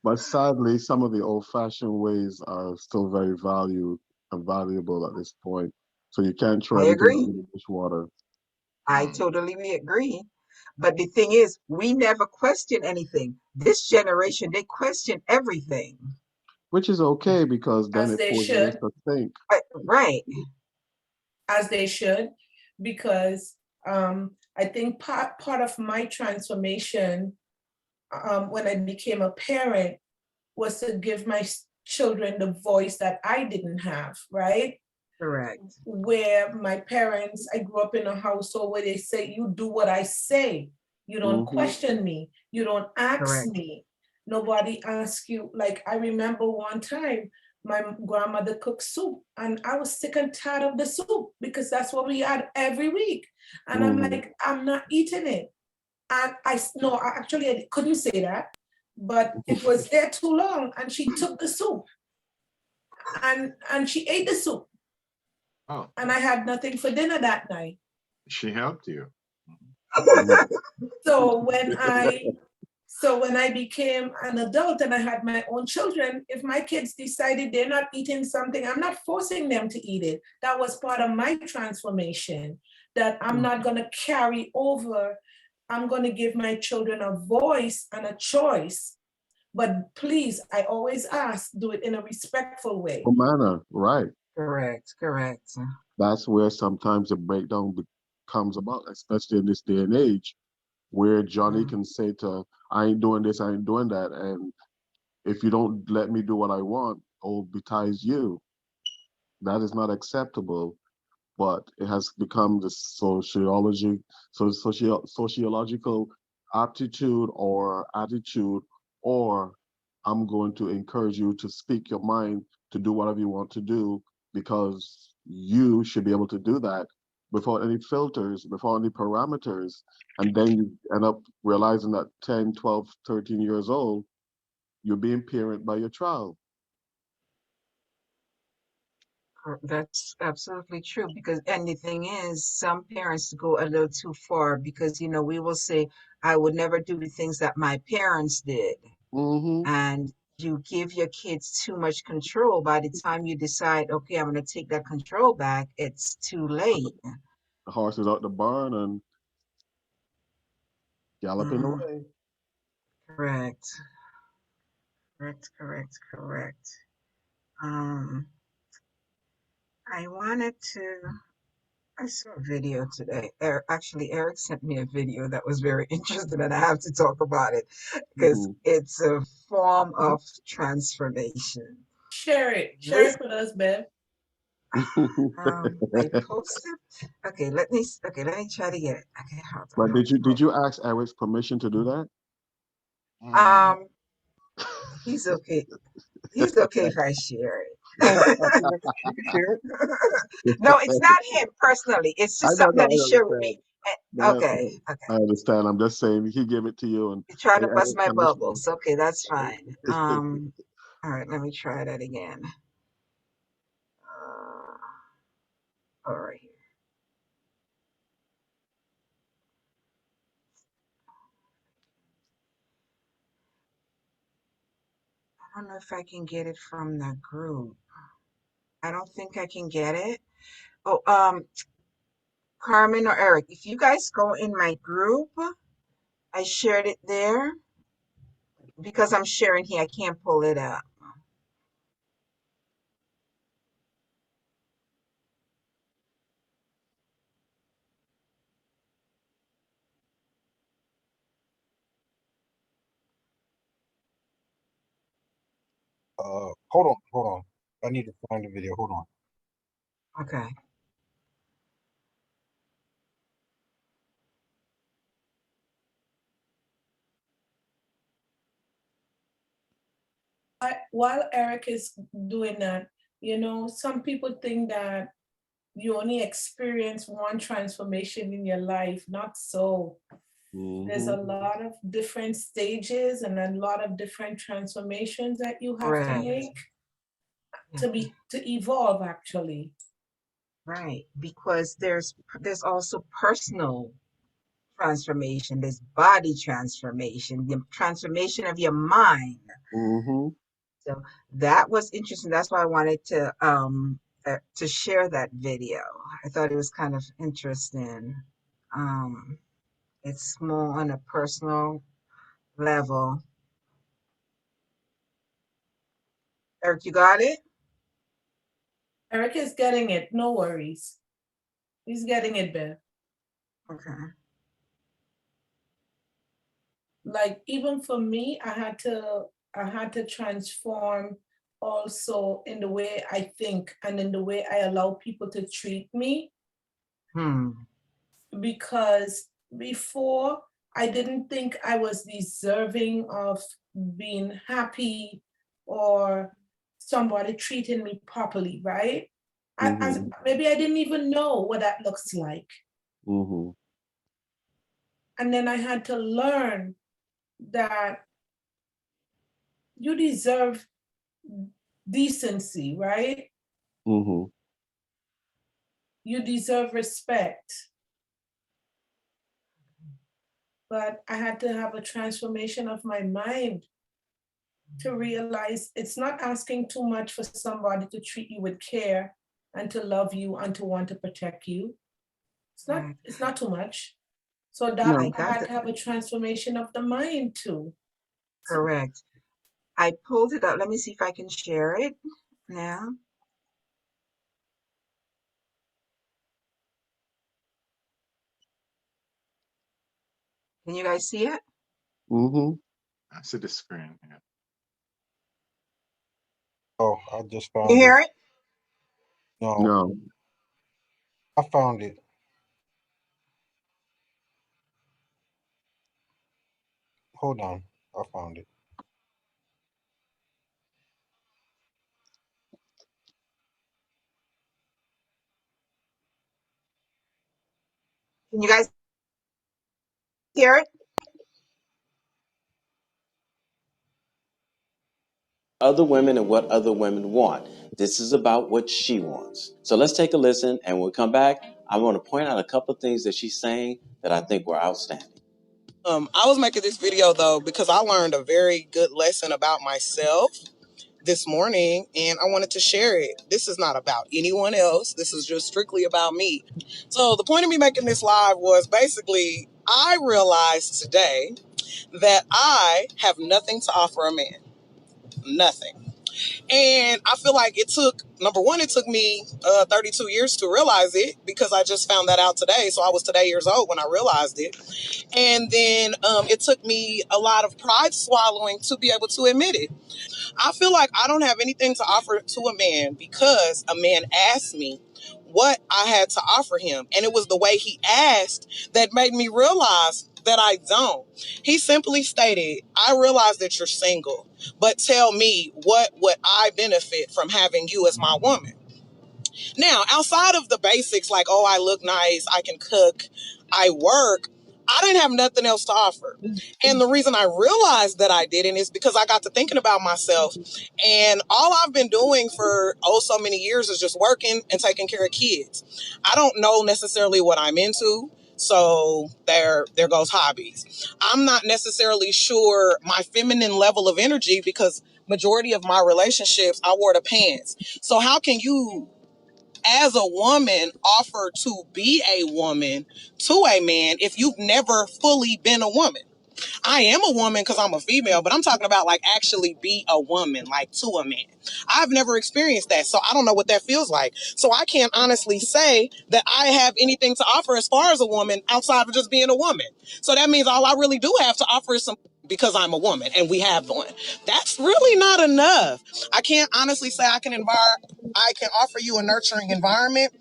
S3: But sadly, some of the old-fashioned ways are still very valued and valuable at this point. So you can't throw
S1: I
S3: everything out
S1: agree.
S3: in the dishwater,
S1: I
S4: Mm.
S1: totally agree. But the thing is, we never question anything. This generation, they question everything.
S3: which is okay because then
S5: As
S3: it
S5: they
S3: forces us
S5: should.
S3: to think.
S1: Right.
S5: As they should, because I think part of my transformation, when I became a parent, was to give my children the voice that I didn't have, right?
S1: Correct.
S5: Where my parents, I grew up in a household where they say, you do what I say. You don't
S3: Hmm.
S5: question me. You don't ask
S1: Correct.
S5: me. Nobody asks you. Like, I remember one time my grandmother cooked soup and I was sick and tired of the soup because that's what we had every week. And I'm
S3: Hmm.
S5: like, I'm not eating it. And no, actually, I couldn't say that, but it was there too long, and she took the soup, and she ate the soup,
S4: Oh,
S5: and I had nothing for dinner that night.
S4: she helped you.
S5: So when I became an adult and I had my own children, if my kids decided they're not eating something, I'm not forcing them to eat it. That was part of my transformation, that I'm not going to carry over. I'm going to give my children a voice and a choice. But please, I always ask, do it in a respectful way.
S3: Manner, right.
S1: Correct, correct.
S3: That's where sometimes the breakdown comes about, especially in this day and age, where Johnny can say to, I ain't doing this, I ain't doing that. And if you don't let me do what I want, oh, betides you. That is not acceptable. But it has become the sociological aptitude or attitude, or I'm going to encourage you to speak your mind, to do whatever you want to do, because you should be able to do that without any filters, without any parameters. And then you end up realizing that 10, 12, 13 years old, you're being parented by your child.
S1: That's absolutely true because, and the thing is, some parents go a little too far because, we will say, I would never do the things that my parents did.
S3: Mm-hmm.
S1: And you give your kids too much control. By the time you decide, okay, I'm going to take that control back, it's too late.
S3: The horse is out the barn and galloping
S1: Mhm.
S3: away.
S1: Correct. Correct, correct, correct. Um, I wanted to. I saw a video today. Actually, Eric sent me a video that was very interesting, and I have to talk about it because
S3: Mm-hmm.
S1: it's a form of transformation.
S5: Share it. Share
S1: This,
S5: it with us, Bev.
S1: I posted. Okay, let me try to get it. Okay,
S3: But did
S1: hold
S3: you ask Eric's permission to do that?
S1: on.
S4: Mm.
S1: He's okay. He's okay if I share
S2: Oh,
S1: it.
S2: you can share it.
S1: No, it's not him personally. It's
S3: I
S1: just
S3: know,
S1: something
S3: no,
S1: that he
S3: I
S1: shared with
S3: understand.
S1: me.
S3: No,
S1: Okay, okay.
S3: I understand. I'm just saying he gave it to you, and
S1: You're trying to bust
S3: Eric
S1: my
S3: can
S1: bubbles.
S3: respond.
S1: Okay, that's fine. All right, let me try that again. All right. I don't know if I can get it from the group. I don't think I can get it. Oh, Carmen or Eric, if you guys go in my group, I shared it there because I'm sharing here. I can't pull it up.
S2: Hold on. I need to find the video. Hold on.
S1: Okay.
S5: While Eric is doing that, some people think that you only experience one transformation in your life. Not so. There's a
S3: Mm-hmm.
S5: lot of different stages and a lot of different transformations that you have to
S1: Correct.
S5: make
S1: Yeah.
S5: to evolve, actually.
S1: Right. Because there's also personal transformation, there's body transformation, the transformation of your mind.
S3: Mm-hmm.
S1: So that was interesting. That's why I wanted to share that video. I thought it was kind of interesting. Um, it's more on a personal level. Eric, you got it?
S5: Eric is getting it. No worries. He's getting it, Beth.
S1: Okay.
S5: Like even for me, I had to transform also in the way I think and in the way I allow people to treat me,
S1: Hmm.
S5: because before I didn't think I was deserving of being happy or somebody treating me properly, right?
S3: Mm-hmm.
S5: Maybe I didn't even know what that looks like.
S3: Mm-hmm.
S5: And then I had to learn that you deserve decency, right?
S3: Mm-hmm.
S5: You deserve respect. But I had to have a transformation of my mind to realize it's not asking too much for somebody to treat you with care and to love you and to want to protect you.
S1: Right.
S5: It's not too much. So that
S1: I
S3: No.
S5: I
S1: got
S5: had
S1: that.
S5: to have a transformation of the mind too.
S1: Correct. I pulled it up. Let me see if I can share it now. Can you guys see it?
S3: Mm-hmm.
S4: I see the screen. Yeah.
S2: Oh, I just
S1: You
S2: found it.
S1: hear it?
S2: No,
S3: No.
S2: I found it. Hold on. I found it.
S1: Can you guys hear it?
S7: Other women and what other women want. This is about what she wants. So let's take a listen, and when we come back, I want to point out a couple of things that she's saying that I think were outstanding. I was making this video though because I learned a very good lesson about myself this morning, and I wanted to share it. This is not about anyone else. This is just strictly about me. So the point of me making this live was basically I realized today that I have nothing to offer a man. Nothing. And I feel like it took, number one, it took me 32 years to realize it because I just found that out today. So I was today years old when I realized it. And then it took me a lot of pride swallowing to be able to admit it. I feel like I don't have anything to offer to a man because a man asked me what I had to offer him. And it was the way he asked that made me realize that I don't. He simply stated, I realize that you're single, but tell me what would I benefit from having you as my woman? Now, outside of the basics, like, oh, I look nice, I can cook, I work, I didn't have nothing else to offer. And the reason I realized that I didn't is because I got to thinking about myself. And all I've been doing for so many years is just working and taking care of kids. I don't know necessarily what I'm into. So there goes hobbies. I'm not necessarily sure my feminine level of energy because majority of my relationships I wore the pants. So how can you as a woman offer to be a woman to a man if you've never fully been a woman? I am a woman because I'm a female, but I'm talking about like actually be a woman, like to a man. I've never experienced that, so I don't know what that feels like. So I can't honestly say that I have anything to offer as far as a woman outside of just being a woman. So that means all I really do have to offer is some because I'm a woman and we have one. That's really not enough. I can't honestly say I can offer you a nurturing environment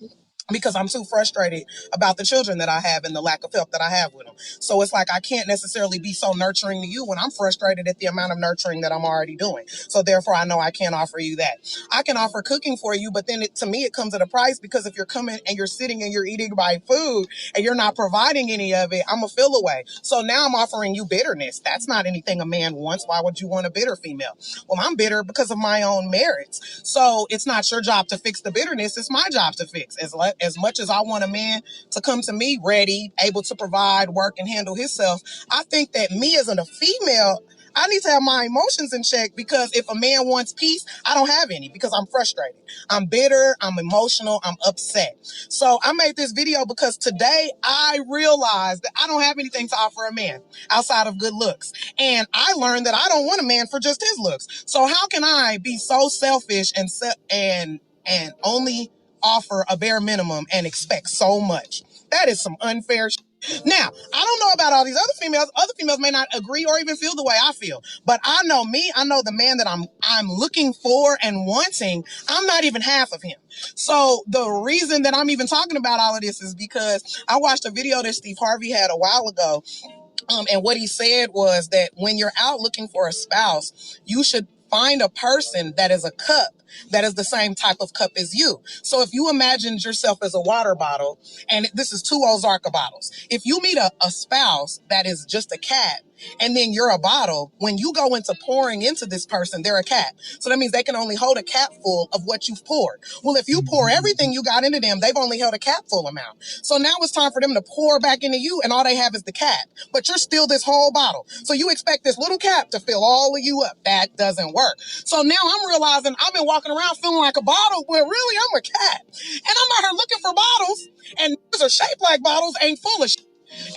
S7: because I'm too frustrated about the children that I have and the lack of help that I have with them. So it's like I can't necessarily be so nurturing to you when I'm frustrated at the amount of nurturing that I'm already doing. So therefore, I know I can't offer you that. I can offer cooking for you, but then to me, it comes at a price because if you're coming and you're sitting and you're eating my food and you're not providing any of it, I'm a feel away. So now I'm offering you bitterness. That's not anything a man wants. Why would you want a bitter female? Well, I'm bitter because of my own merits. So it's not your job to fix the bitterness. It's my job to fix. As much as I want a man to come to me ready, able to provide, work, and handle himself, I think that me as a female, I need to have my emotions in check because if a man wants peace, I don't have any because I'm frustrated. I'm bitter, I'm emotional, I'm upset. So I made this video because today I realized that I don't have anything to offer a man outside of good looks. And I learned that I don't want a man for just his looks. So how can I be so selfish and only offer a bare minimum and expect so much? That is some unfair shit. Now, I don't know about all these other females. Other females may not agree or even feel the way I feel. But I know me, I know the man that I'm looking for and wanting, I'm not even half of him. So the reason that I'm even talking about all of this is because I watched a video that Steve Harvey had a while ago. And what he said was that when you're out looking for a spouse, you should find a person that is a cup
S8: that is the same type of cup as you. So if you imagined yourself as a water bottle, and this is 2 Ozarka bottles, if you meet a spouse that is just a cat, and then you're a bottle, when you go into pouring into this person, they're a cat. So that means they can only hold a cap full of what you've poured. Well, if you pour everything you got into them, they've only held a cap full amount. So now it's time for them to pour back into you, and all they have is the cap. But you're still this whole bottle. So you expect this little cap to fill all of you up. That doesn't work. So now I'm realizing I've been walking around feeling like a bottle, but really I'm a cat. And I'm out here looking for bottles, and these are shaped like bottles, ain't full of shit,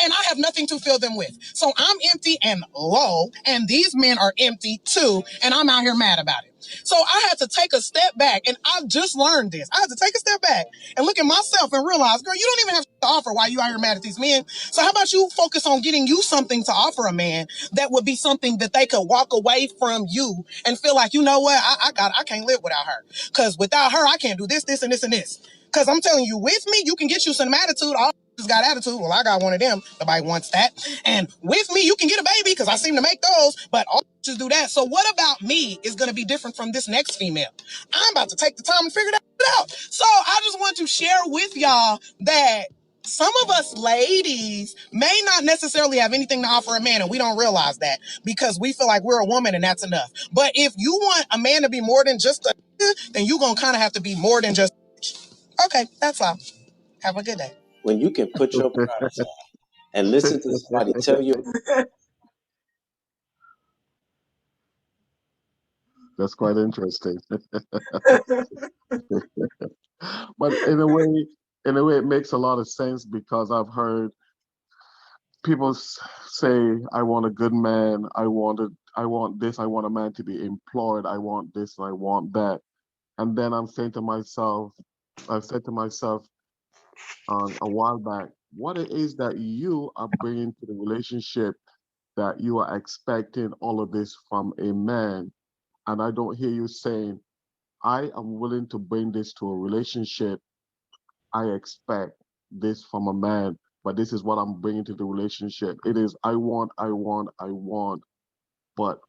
S8: and I have nothing to fill them with. So I'm empty and low, and these men are empty too, and I'm out here mad about it. So I had to take a step back, and I've just learned this. I had to take a step back and look at myself and realize, girl, you don't even have to offer why you out here mad at these men. So how about you focus on getting you something to offer a man that would be something that they could walk away from you and feel like, you know what, I can't live without her. Because without her, I can't do this, this, and this, and this. Because I'm telling you, with me, you can get you some attitude. All just got attitude. Well, I got one of them. Nobody wants that. And with me, you can get a baby because I seem to make those, but all just do that. So what about me is going to be different from this next female? I'm about to take the time and figure that out. So I just want to share with y'all that some of us ladies may not necessarily have anything to offer a man, and we don't realize that because we feel like we're a woman and that's enough. But if you want a man to be more than just a, then you're going to kind of have to be more than just. Okay, that's all. Have a good day.
S7: When you can put your pride aside and listen to somebody tell you,
S3: That's quite interesting. But in a way, it makes a lot of sense because I've heard people say, "I want a good man. I want this. I want a man to be employed. I want this. I want that." And then I'm saying to myself, I've said to myself a while back, what it is that you are bringing to the relationship that you are expecting all of this from a man. And I don't hear you saying, I am willing to bring this to a relationship. I expect this from a man, but this is what I'm bringing to the relationship. It is, I want, but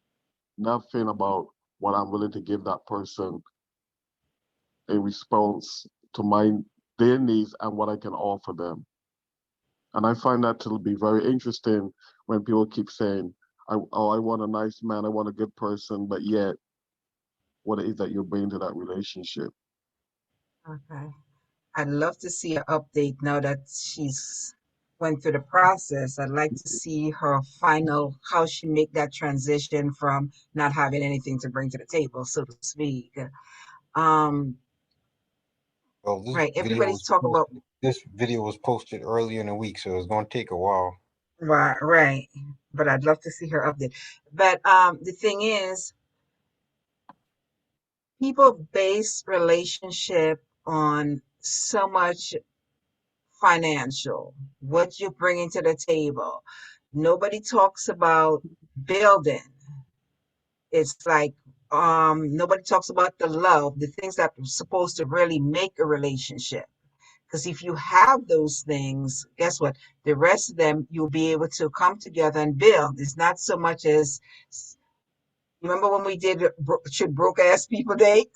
S3: nothing about what I'm willing to give that person in response to their needs and what I can offer them. And I find that to be very interesting when people keep saying, I want a nice man, I want a good person, but yet what it is that you're bringing to that relationship.
S1: Okay. I'd love to see an update now that she's went through the process. I'd like to see her final, how she make that transition from not having anything to bring to the table, so to speak. Um,
S2: Well,
S1: right. Everybody's talking about
S2: this video was posted earlier in the week, so it's gonna take a while.
S1: right, right. But I'd love to see her update. But the thing is, people base relationship on so much financial, what you're bringing to the table. Nobody talks about building. It's like nobody talks about the love, the things that are supposed to really make a relationship. Because if you have those things, guess what? The rest of them you'll be able to come together and build. It's not so much as remember when we did should broke ass people date,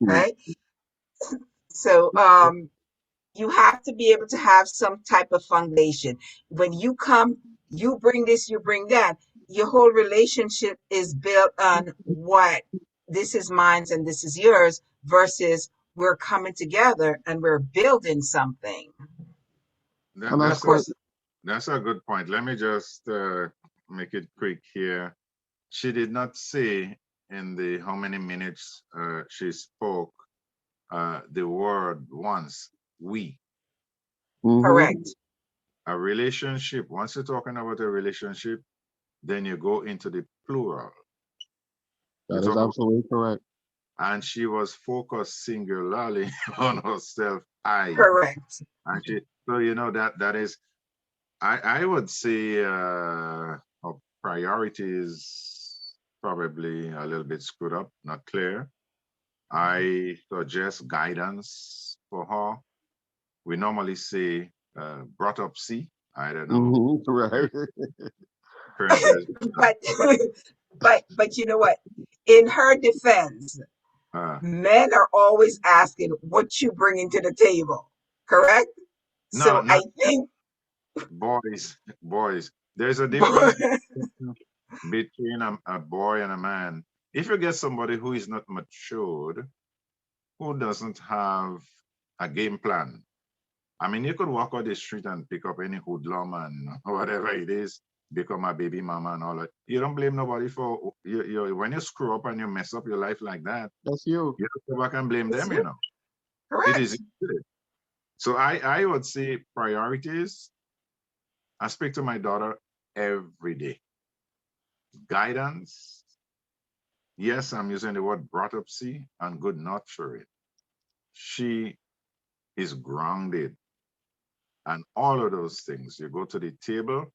S3: Mhm.
S1: right? So you have to be able to have some type of foundation. When you come, you bring this, you bring that. Your whole relationship is built on what this is mine and this is yours versus we're coming together and we're building something.
S3: And that's
S4: That's
S3: quite,
S4: that's a good point. Let me just make it quick here. She did not say in the how many minutes she spoke the word once, we.
S1: Correct.
S4: A relationship, once you're talking about a relationship, then you go into the plural. You
S3: that is
S4: talk about,
S3: absolutely correct.
S4: and she was focused singularly on herself, I.
S1: Correct.
S4: And she, so you know that is, I would say her priority is probably a little bit screwed up, not clear. I suggest guidance for her. We normally say brought up C. I don't know.
S3: Right.
S4: Current president.
S1: but but you know what? In her defense, Men are always asking what you bringing to the table, correct?
S4: No,
S1: So
S4: not
S1: I think,
S4: boys. There's a difference between a boy and a man. If you get somebody who is not matured, who doesn't have a game plan, I mean, you could walk out the street and pick up any hoodlum and whatever it is, become a baby mama and all that. You don't blame nobody for when you screw up and you mess up your life like that.
S3: That's you.
S4: You don't go back and blame
S1: it's
S4: them.
S1: you,
S4: It is.
S1: correct.
S4: So I would say priorities. I speak to my daughter every day. Guidance. Yes, I'm using the word brought up see and good nurturing. She is grounded and all of those things. You go to the table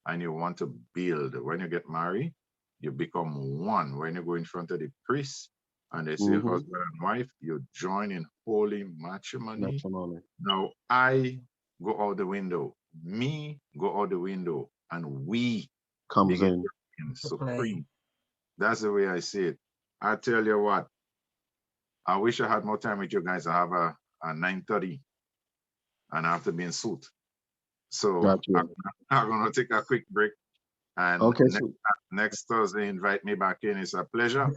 S4: and you want to build. When you get married, you become one. When you go in front of the priest and they say
S3: Mm-hmm.
S4: husband and wife, you join in holy matrimony.
S3: Matrimony
S4: Now I go out the window, me go out the window, and we
S3: comes
S4: begin
S3: in.
S4: to reign
S1: To play.
S4: supreme. That's the way I see it. I tell you what, I wish I had more time with you guys. I have a 9:30 and I have to be in suit. So
S3: Got you.
S4: I'm gonna take a quick break and
S3: Okay, so
S4: next Thursday invite me back in. It's a pleasure,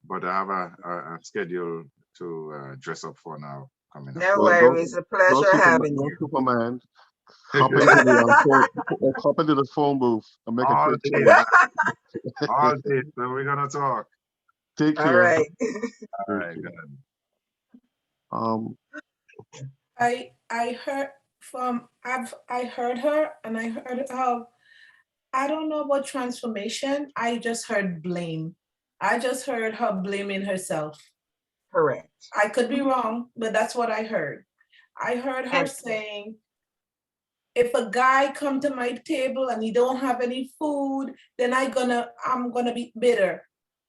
S4: but I have a schedule to dress up for now coming up.
S1: No
S3: well, go
S1: worries. A
S3: go
S1: pleasure
S3: Superman,
S1: having
S3: go
S1: you.
S3: Superman. Hop into the hop into the phone booth and make a
S4: All
S3: quick
S4: day,
S3: change.
S4: all day. So we're gonna talk.
S3: Take
S1: All
S3: care.
S1: right.
S4: All
S3: Take
S4: right,
S3: care.
S4: good.
S5: I heard from I heard her and I heard how I don't know about transformation. I just heard blame. I just heard her blaming herself.
S1: Correct.
S5: I could be wrong, but that's what I heard. I heard her
S1: And
S5: saying, if a guy come to my table and he don't have any food, then I'm gonna be bitter.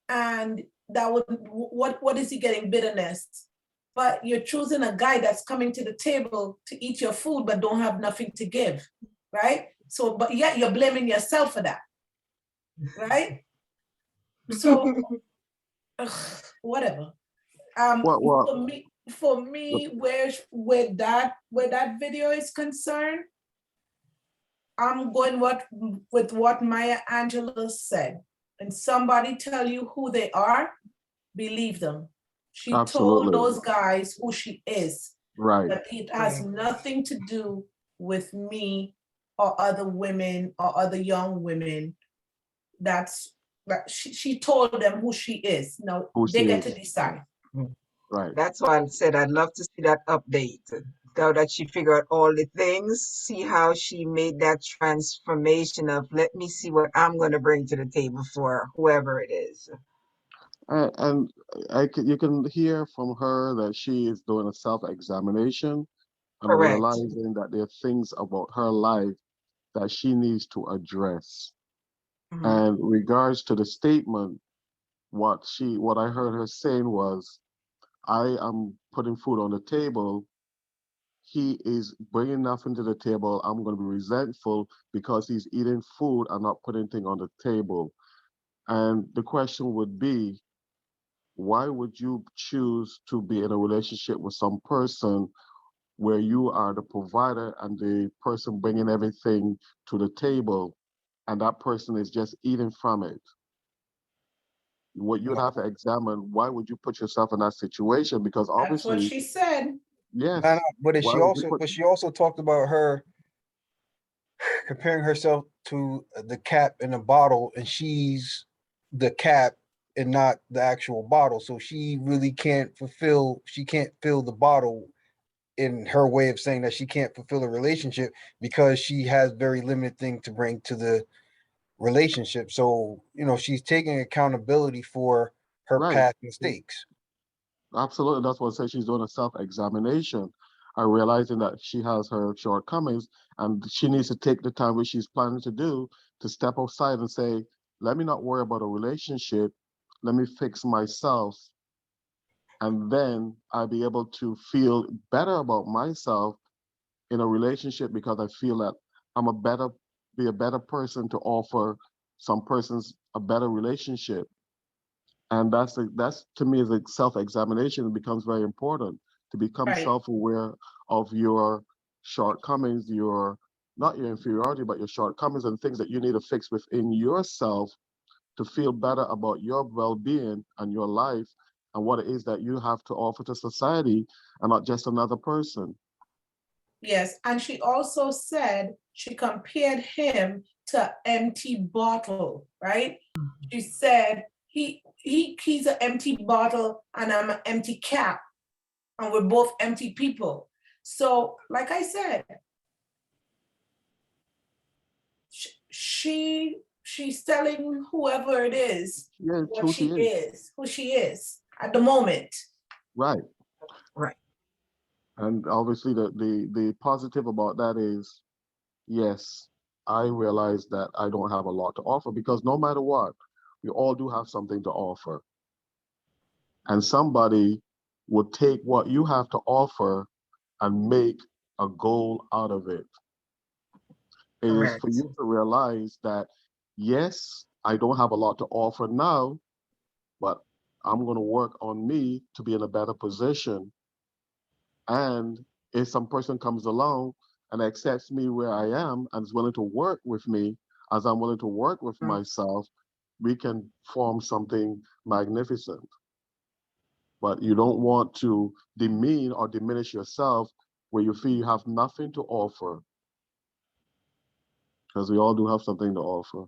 S5: And that would what is he getting? Bitterness. But you're choosing a guy that's coming to the table to eat your food but don't have nothing to give, right? So, but yet you're blaming yourself for that, right? So, whatever.
S3: What
S5: For me, where that video is concerned, I'm going with what Maya Angelou said. When somebody tell you who they are, believe them. She told
S3: absolutely
S5: those guys who she is,
S3: right.
S5: but it has
S1: right.
S5: nothing to do with me or other women or other young women. She told them who she is. Now
S3: Who
S5: they
S3: she
S5: get to
S3: is.
S5: decide.
S3: Right.
S1: That's why I said I'd love to see that update. Now that she figured out all the things, see how she made that transformation of let me see what I'm going to bring to the table for whoever it is.
S3: And you can hear from her that she is doing a self-examination and
S1: Correct.
S3: realizing that there are things about her life that she needs to address.
S1: Mhm.
S3: And regards to the statement, what I heard her saying was, I am putting food on the table. He is bringing nothing to the table. I'm going to be resentful because he's eating food and not putting things on the table. And the question would be, why would you choose to be in a relationship with some person where you are the provider and the person bringing everything to the table, and that person is just eating from it? What you'd have to examine, why would you put yourself in that situation? Because
S5: That's what
S3: obviously,
S5: she said.
S2: No, no,
S3: yes,
S2: but
S3: why would you put,
S2: she also talked about her comparing herself to the cap in a bottle, and she's the cap and not the actual bottle. So she really she can't fill the bottle in her way of saying that she can't fulfill a relationship because she has very limited thing to bring to the relationship. So, she's taking accountability for her
S3: right?
S2: past mistakes.
S3: Absolutely. That's what I say. She's doing a self-examination and realizing that she has her shortcomings and she needs to take the time, which she's planning to do, to step outside and say, let me not worry about a relationship. Let me fix myself. And then I'll be able to feel better about myself in a relationship because I feel that I'm be a better person to offer some persons a better relationship. And that's to me is a self-examination. It becomes very important to become
S5: Right.
S3: self-aware of your shortcomings, your not your inferiority, but your shortcomings and things that you need to fix within yourself to feel better about your well-being and your life and what it is that you have to offer to society and not just another person.
S5: Yes, and she also said she compared him to an empty bottle, right? She said he's an empty bottle and I'm an empty cap, and we're both empty people. So, like I said, she's telling whoever it is
S3: Yeah, it's
S5: what
S3: who she
S5: she
S3: is.
S5: is, who she is at the moment.
S3: Right.
S1: Right.
S3: And obviously the positive about that is, yes, I realize that I don't have a lot to offer because no matter what, we all do have something to offer. And somebody would take what you have to offer and make a goal out of it. It is for
S1: Correct.
S3: you to realize that, yes, I don't have a lot to offer now, but I'm going to work on me to be in a better position. And if some person comes along and accepts me where I am and is willing to work with me, as I'm willing to work with
S1: Mm.
S3: myself, we can form something magnificent. But you don't want to demean or diminish yourself where you feel you have nothing to offer, because we all do have something to offer.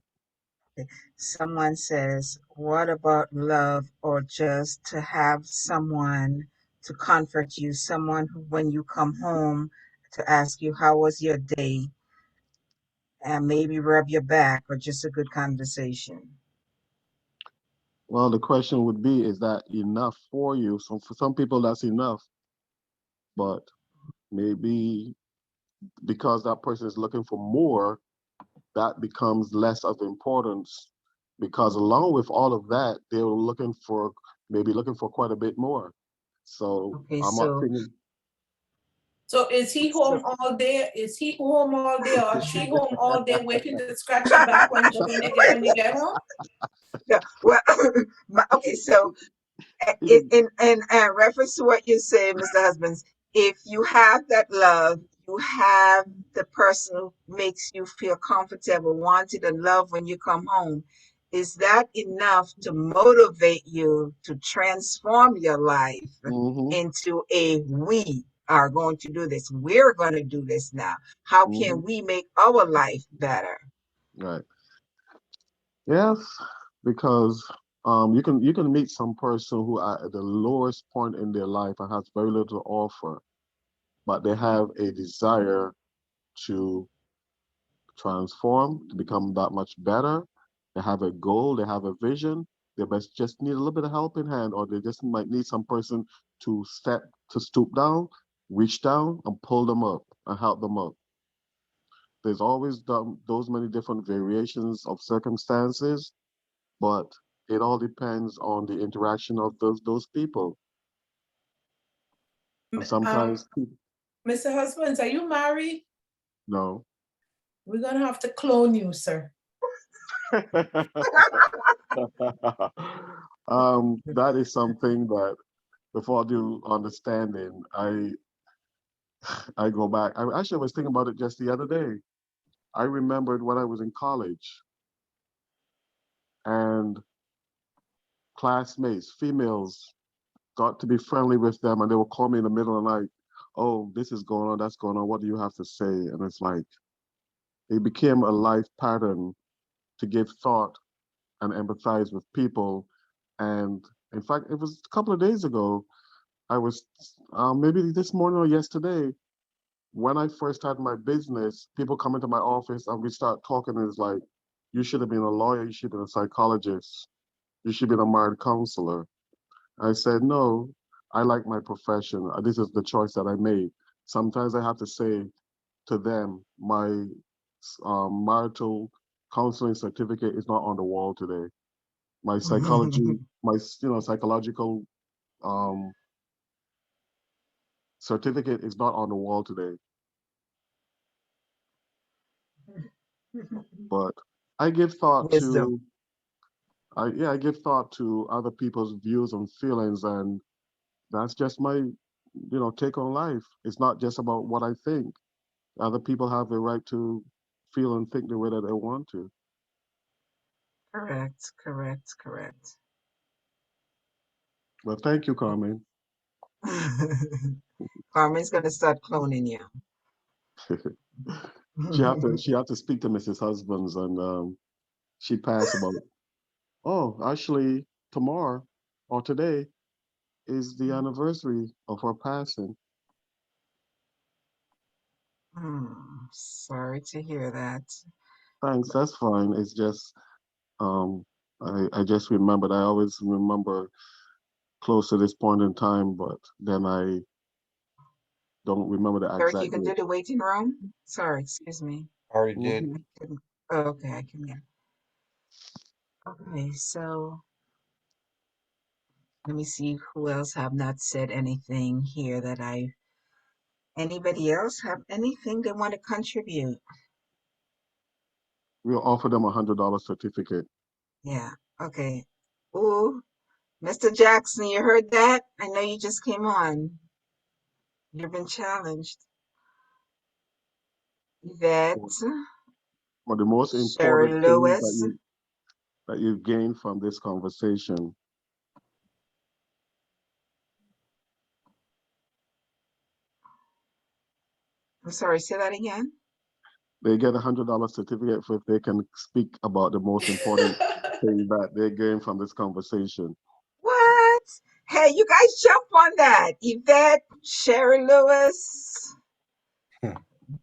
S1: Someone says, what about love or just to have someone to comfort you, someone who, when you come home, to ask you, how was your day? And maybe rub your back or just a good conversation.
S3: Well, the question would be, is that enough for you? So for some people, that's enough. But maybe because that person is looking for more, that becomes less of importance. Because along with all of that, they were looking for maybe looking for quite a bit more. So
S1: Okay,
S3: I'm not
S1: so
S3: thinking.
S5: So is he
S1: so
S5: home all day? Is he home all day, or is she home all day waiting to scratch your back when you get home?
S1: yeah, well, okay, so in reference to what you say, Mr. Husbands, if you have that love, you have the person who makes you feel comfortable, wanted, and loved when you come home, is that enough to motivate you to transform your life
S3: Mm-hmm,
S1: into a we are going to do this? We're going to do this now. How
S3: mm-hmm,
S1: can we make our life better?
S3: right. Yes, because you can meet some person who are at the lowest point in their life and has very little to offer, but they have a desire to transform, to become that much better. They have a goal, they have a vision. They just need a little bit of helping hand, or they just might need some person to stoop down, reach down, and pull them up and help them up. There's always those many different variations of circumstances, but it all depends on the interaction of those people. And
S5: Um,
S3: sometimes people,
S5: Mr. Husbands, are you married?
S3: no.
S5: We're gonna have to clone you, sir.
S3: That is something that before I do understanding, I go back. I actually was thinking about it just the other day. I remembered when I was in college and classmates, females, got to be friendly with them and they would call me in the middle of the night, oh, this is going on, that's going on, what do you have to say? And it's like it became a life pattern to give thought and empathize with people. And in fact, it was a couple of days ago, I was maybe this morning or yesterday, when I first started my business, people come into my office and we start talking. And it's like, you should have been a lawyer, you should have been a psychologist, you should have been a marriage counselor. I said, no, I like my profession. This is the choice that I made. Sometimes I have to say to them, my marital counseling certificate is not on the wall today. My psychology, my psychological um, certificate is not on the wall today. But I give thought
S1: Wisdom.
S3: I give thought to other people's views and feelings, and that's just my, take on life. It's not just about what I think. Other people have the right to feel and think the way that they want to.
S1: Correct, correct, correct.
S3: Well, thank you, Carmen.
S1: Carmen's gonna start cloning you.
S3: She had to speak to Mrs. Husbands, and she passed about. Oh, actually, tomorrow or today is the anniversary of her passing.
S1: Sorry to hear that.
S3: Thanks, that's fine. It's just um, I just remembered. I always remember close to this point in time, but then I don't remember the
S1: Eric, you
S3: exact
S1: can do
S3: date.
S1: the waiting room? Sorry, excuse me.
S2: Already did.
S3: Mhm.
S1: Oh, okay, I can hear. Okay, so let me see who else have not said anything here that anybody else have anything they want to contribute?
S3: We'll offer them $100 certificate.
S1: Yeah, okay. Ooh, Mr. Jackson, you heard that? I know you just came on. You've been challenged. Yvette,
S3: But the most
S1: Sherry
S3: important thing that
S1: Lewis.
S3: you gain from this conversation,
S1: I'm sorry, say that again.
S3: they get $100 certificate for if they can speak about the most important thing that they gain from this conversation.
S1: What? Hey, you guys jump on that. Yvette, Sherry Lewis,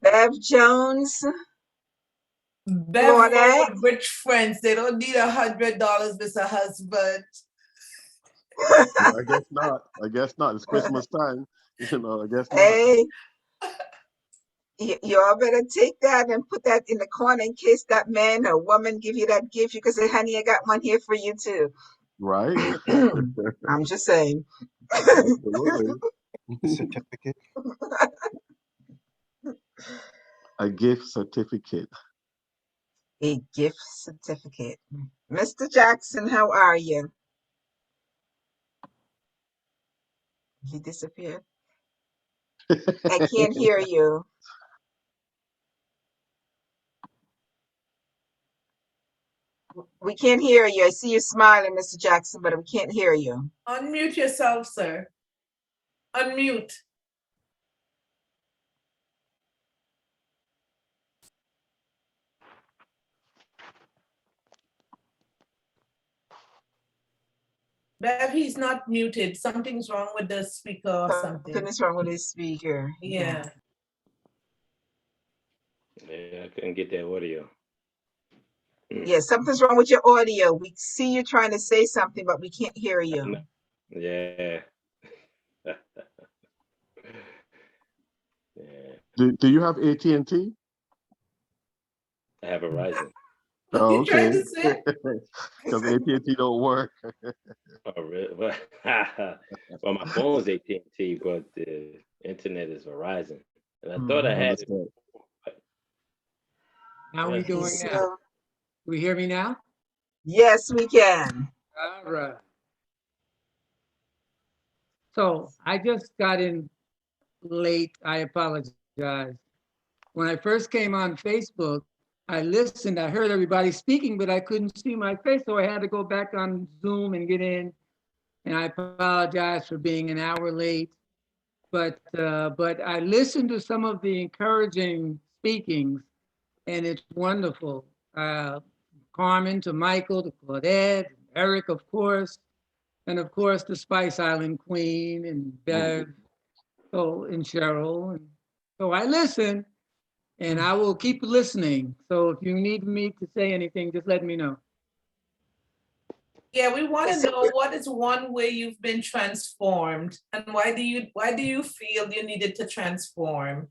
S1: Bev Jones,
S5: Bev
S1: Claudette.
S5: Road, rich friends. They don't need $100, Mr. Husband.
S3: I guess not. I guess not. It's Christmas time. I guess not.
S1: Hey, y'all better take that and put that in the corner in case that man or woman give you that gift. You can say, honey, I got one here for you too.
S3: Right?
S1: I'm just saying.
S3: Absolutely.
S2: Certificate.
S3: A gift certificate.
S1: A gift certificate. Mr. Jackson, how are you? He disappeared. I can't hear you. We can't hear you. I see you smiling, Mr. Jackson, but we can't hear you.
S5: Unmute yourself, sir. Unmute. Bev, he's not muted. Something's wrong with the speaker or
S1: Something
S5: something.
S1: is wrong with his speaker.
S5: Yeah.
S6: Yeah, I couldn't get that audio.
S1: Yeah, something's wrong with your audio. We see you trying to say something, but we can't hear you.
S6: Yeah. Yeah.
S3: Do you have AT&T?
S6: I have a Verizon.
S3: Oh,
S5: You trying
S3: okay.
S5: to say?
S3: Because AT&T don't work.
S6: Oh, really? Well, my phone's AT&T, but the internet is Verizon. And I thought I had it.
S3: Understood.
S9: How are we
S6: Yes.
S9: doing now?
S1: So,
S9: Do we hear me now?
S1: yes, we can.
S9: All right. So I just got in late. I apologize. When I first came on Facebook, I listened, I heard everybody speaking, but I couldn't see my face. So I had to go back on Zoom and get in. And I apologize for being an hour late. But I listened to some of the encouraging speakings, and it's wonderful. Carmen to Michael to Claudette, Eric, of course, and of course the Spice Island Queen and Bev, and Cheryl. And so I listen, and I will keep listening. So if you need me to say anything, just let me know.
S5: Yeah, we want to
S1: So,
S5: know what is one way you've been transformed, and why do you feel you needed to transform?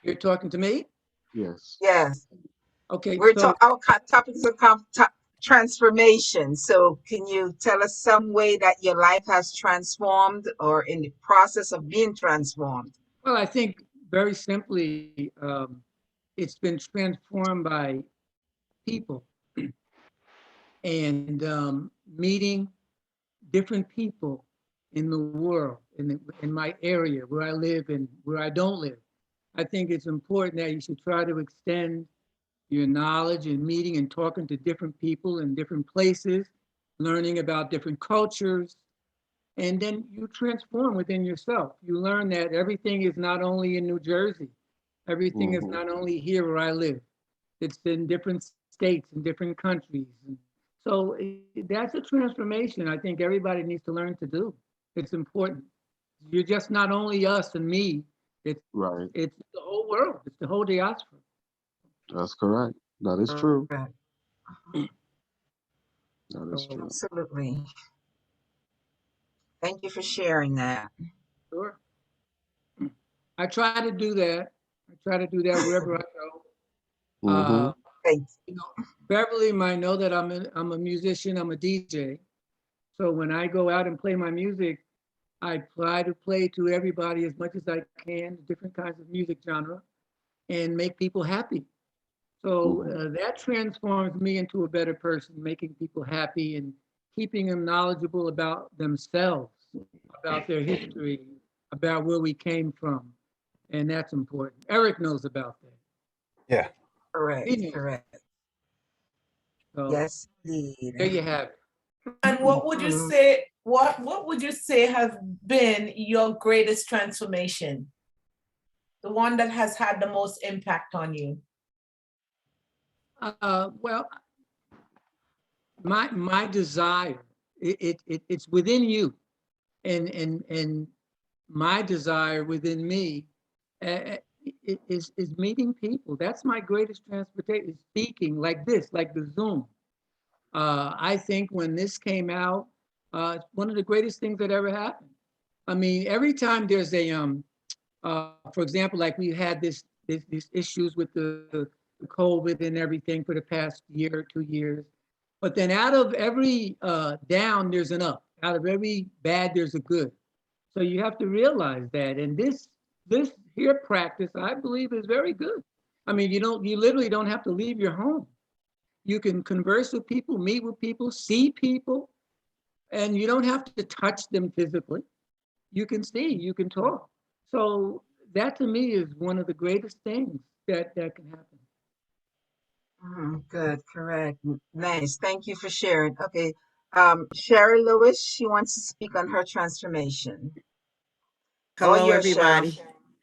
S9: You're talking to me?
S3: Yes.
S1: yes,
S9: Okay,
S1: our topics are transformation. So, can you tell us some way that your life has transformed or in the process of being transformed?
S9: well, I think very simply, it's been transformed by people and meeting different people in the world, in my area, where I live and where I don't live. I think it's important that you should try to extend your knowledge and meeting and talking to different people in different places, learning about different cultures, and then you transform within yourself. You learn that everything is not only in New Jersey, everything is not only here where I live, it's in different states and different countries. And so that's a transformation I think everybody needs to learn to do. It's important. You're just not only us and me, it's,
S3: Right.
S9: it's the whole world, it's the whole diaspora.
S3: That's correct. That is true.
S1: Correct.
S3: That is
S9: So,
S3: true.
S1: Absolutely. Thank you for sharing that.
S9: sure. I try to do that. I try to do that wherever I go.
S3: Mm-hmm.
S1: Thanks.
S9: You know, Beverly might know that I'm a musician, I'm a DJ. So when I go out and play my music, I try to play to everybody as much as I can, different kinds of music genre, and make people happy. So that transforms me into a better person, making people happy and keeping them knowledgeable about themselves, about their history, about where we came from. And that's important. Eric knows about that.
S2: Yeah.
S9: He
S1: Correct.
S9: knows.
S1: Correct.
S9: So
S1: Yes, indeed.
S9: there you have it.
S5: And what would you
S1: Mhm.
S5: say, what would you say has been your greatest transformation? The one that has had the most impact on you?
S9: Well, my desire, it's within you, and my desire within me is meeting people. That's my greatest transportation. Is speaking like this, like the Zoom. I think when this came out, it's one of the greatest things that ever happened. I mean, every time there's a for example, like we had these issues with the COVID and everything for the past year or 2 years. But then out of every down, there's an up. Out of every bad, there's a good. So you have to realize that. And this here practice, I believe, is very good. I mean, you literally don't have to leave your home. You can converse with people, meet with people, see people, and you don't have to touch them physically. You can see, you can talk. So that to me is one of the greatest things that can happen.
S1: Good, correct. Nice. Thank you for sharing. Okay. Sherry Lewis, she wants to speak on her transformation. All
S10: Hello,
S1: yours, Cheryl.
S10: everybody.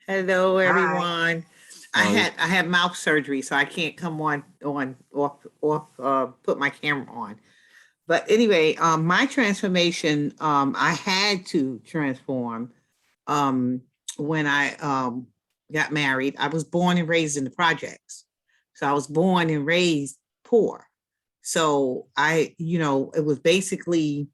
S10: Hello,
S1: Hi.
S10: everyone.
S3: Hi.
S10: I had mouth surgery, so I can't come on off put my camera on. But anyway, my transformation, I had to transform um when I got married. I was born and raised in the projects. So I was born and raised poor. So it was basically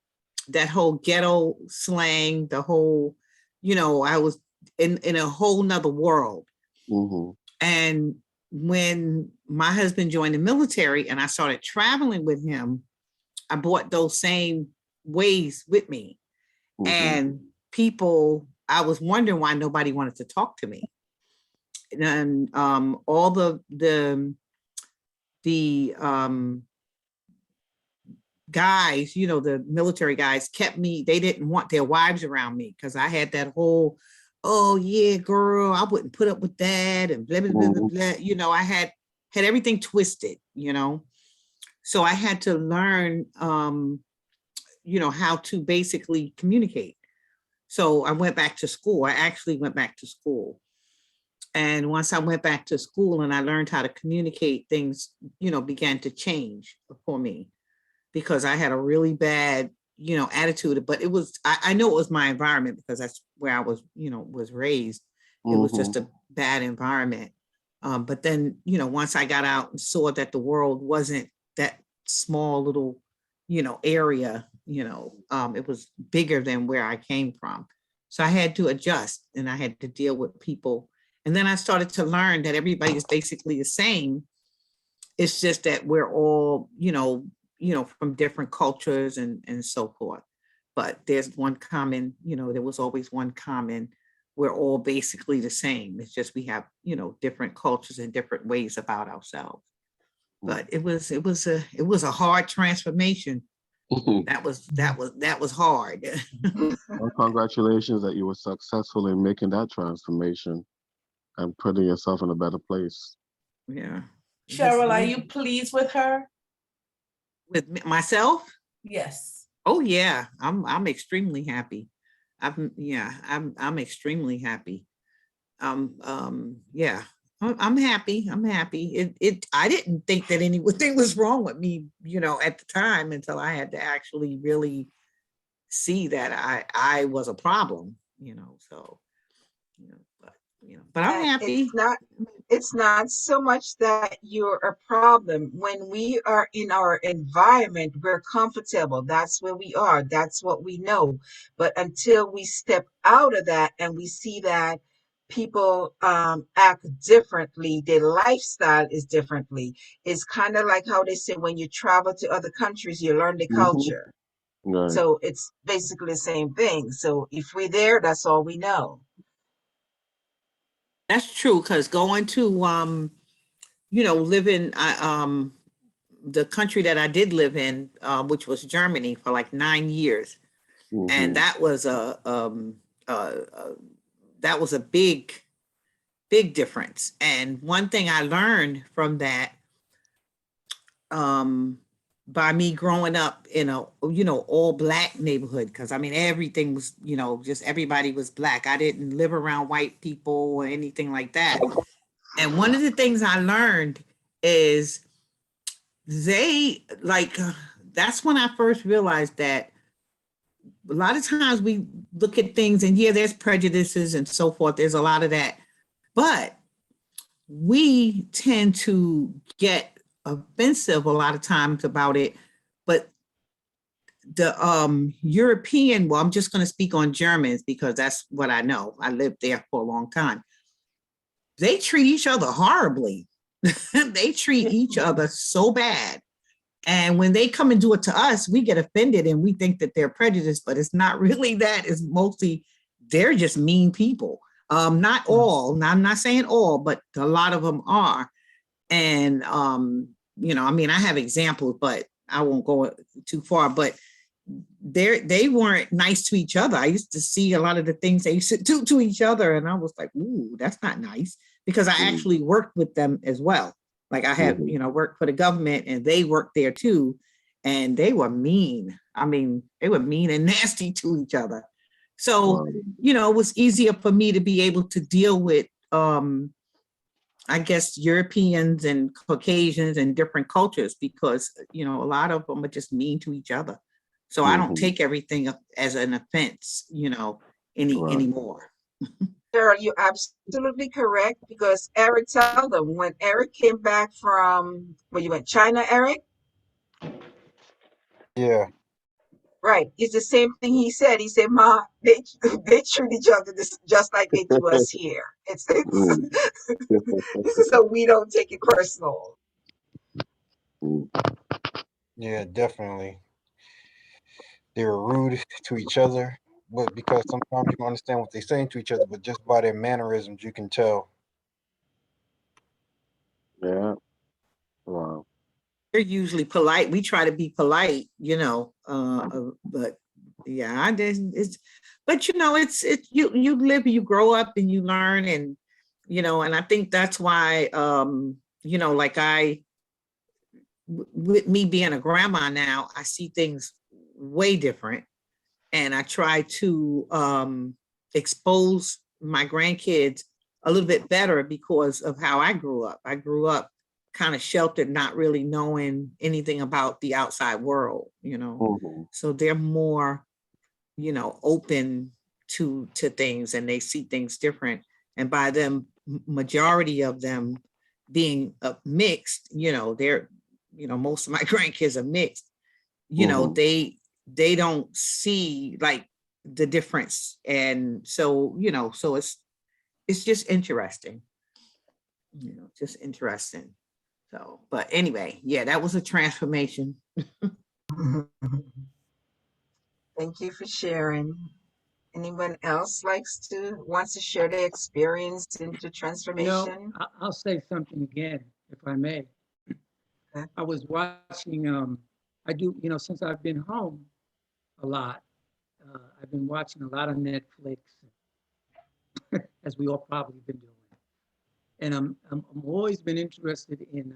S10: that whole ghetto slang, the whole, I was in a whole nother world.
S3: Mm-hmm.
S10: And when my husband joined the military and I started traveling with him, I brought those same ways with me. And people, I was wondering why nobody wanted to talk to me. And all the guys, the military guys kept me, they didn't want their wives around me because I had that whole, oh yeah, girl, I wouldn't put up with that and blah, blah, blah, blah, blah. I had everything twisted, So I had to learn, how to basically communicate. So I went back to school. I actually went back to school. And once I went back to school and I learned how to communicate, things, began to change for me because I had a really bad, attitude. But it was, I know it was my environment because that's where I was, was raised. It was just a bad environment. But then, once I got out and saw that the world wasn't that small little, area, it was bigger than where I came from. So I had to adjust and I had to deal with people. And then I started to learn that everybody is basically the same. It's just that we're all, from different cultures and so forth. But there's one common, there was always one common we're all basically the same. It's just we have, you know, different cultures and different ways about ourselves. But it was a hard transformation. That was hard.
S3: Well, congratulations that you were successful in making that transformation and putting yourself in a better place.
S10: Yeah.
S5: Cheryl, are you pleased with her?
S10: With myself?
S5: Yes.
S10: Oh yeah, I'm extremely happy. I'm extremely happy. Yeah, I'm happy. I'm happy. I didn't think that anything was wrong with me, you know, at the time until I had to actually really see that I was a problem, you know. So, but I'm
S1: And
S10: happy.
S1: it's not so much that you're a problem. When we are in our environment, we're comfortable. That's where we are. That's what we know. But until we step out of that and we see that people act differently, their lifestyle is differently. It's kind of like how they say when you travel to other countries, you learn the culture.
S3: Right.
S1: So it's basically the same thing. So if we're there, that's all we know.
S10: That's true, because going to you know, living the country that I did live in, which was Germany, for like 9 years, and that was a big difference. And one thing I learned from that, by me growing up in a, you know, all black neighborhood, because I mean everything was, you know, just everybody was black. I didn't live around white people or anything like that. And one of the things I learned is they like that's when I first realized that a lot of times we look at things and yeah, there's prejudices and so forth. There's a lot of that, but we tend to get offensive a lot of times about it. But the European, well, I'm just going to speak on Germans because that's what I know. I lived there for a long time. They treat each other horribly. They treat each other so bad. And when they come and do it to us, we get offended and we think that they're prejudiced, but it's not really that. It's mostly they're just mean people. Not all, now, I'm not saying all, but a lot of them are. And, you know, I mean, I have examples, but I won't go too far, but they weren't nice to each other. I used to see a lot of the things they used to do to each other. And I was like, ooh, that's not nice, because I actually worked with them as well. Like I had, you know, worked for the government and they worked there too. And they were mean. I mean, they were mean and nasty to each other. So, you know, it was easier for me to be able to deal with, I guess, Europeans and Caucasians and different cultures, because, you know, a lot of them are just mean to each other. So I don't take everything as an offense, you know, anymore.
S1: Cheryl, you're absolutely correct, because Eric told them when Eric came back from, where you went, China, Eric?
S2: Yeah.
S1: Right. It's the same thing he said. He said, Ma, they treat each other just like they do us here. It's so we don't take it personal.
S2: Yeah, definitely. They were rude to each other, but because sometimes you don't understand what they're saying to each other, but just by their mannerisms, you can tell.
S3: Yeah. Wow.
S10: They're usually polite. We try to be polite, you know, but yeah, but you know, it's you live, you grow up and you learn, and you know, and I think that's why, you know, like with me being a grandma now, I see things way different, and I try to expose my grandkids a little bit better because of how I grew up. I grew up kind of sheltered, not really knowing anything about the outside world, you know. So they're more, you know, open to things, and they see things different. And by them, majority of them being mixed, you know, they're, you know, most of my grandkids are mixed. You know, they don't see like the difference, and so, you know, so it's just interesting, you know, just interesting. So, but anyway, yeah, that was a transformation.
S1: Thank you for sharing. Anyone else wants to share their experience into
S9: You know,
S1: transformation?
S9: I'll say something again, if I may.
S1: Okay.
S9: I was watching, I do, since I've been home a lot, I've been watching a lot of Netflix, as we all probably been doing. And I'm always been interested in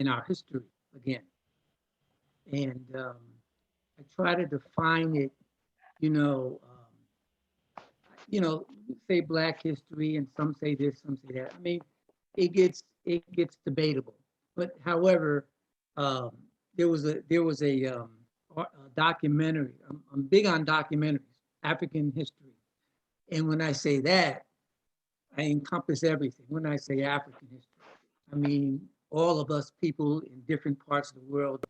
S9: our history again. And I try to define it, you know, you know, say Black history, and some say this, some say that. I mean, it gets debatable. But however, um, there was a documentary. I'm big on documentaries, African history, and when I say that, I encompass everything. When I say African history, I mean all of us people in different parts of the world,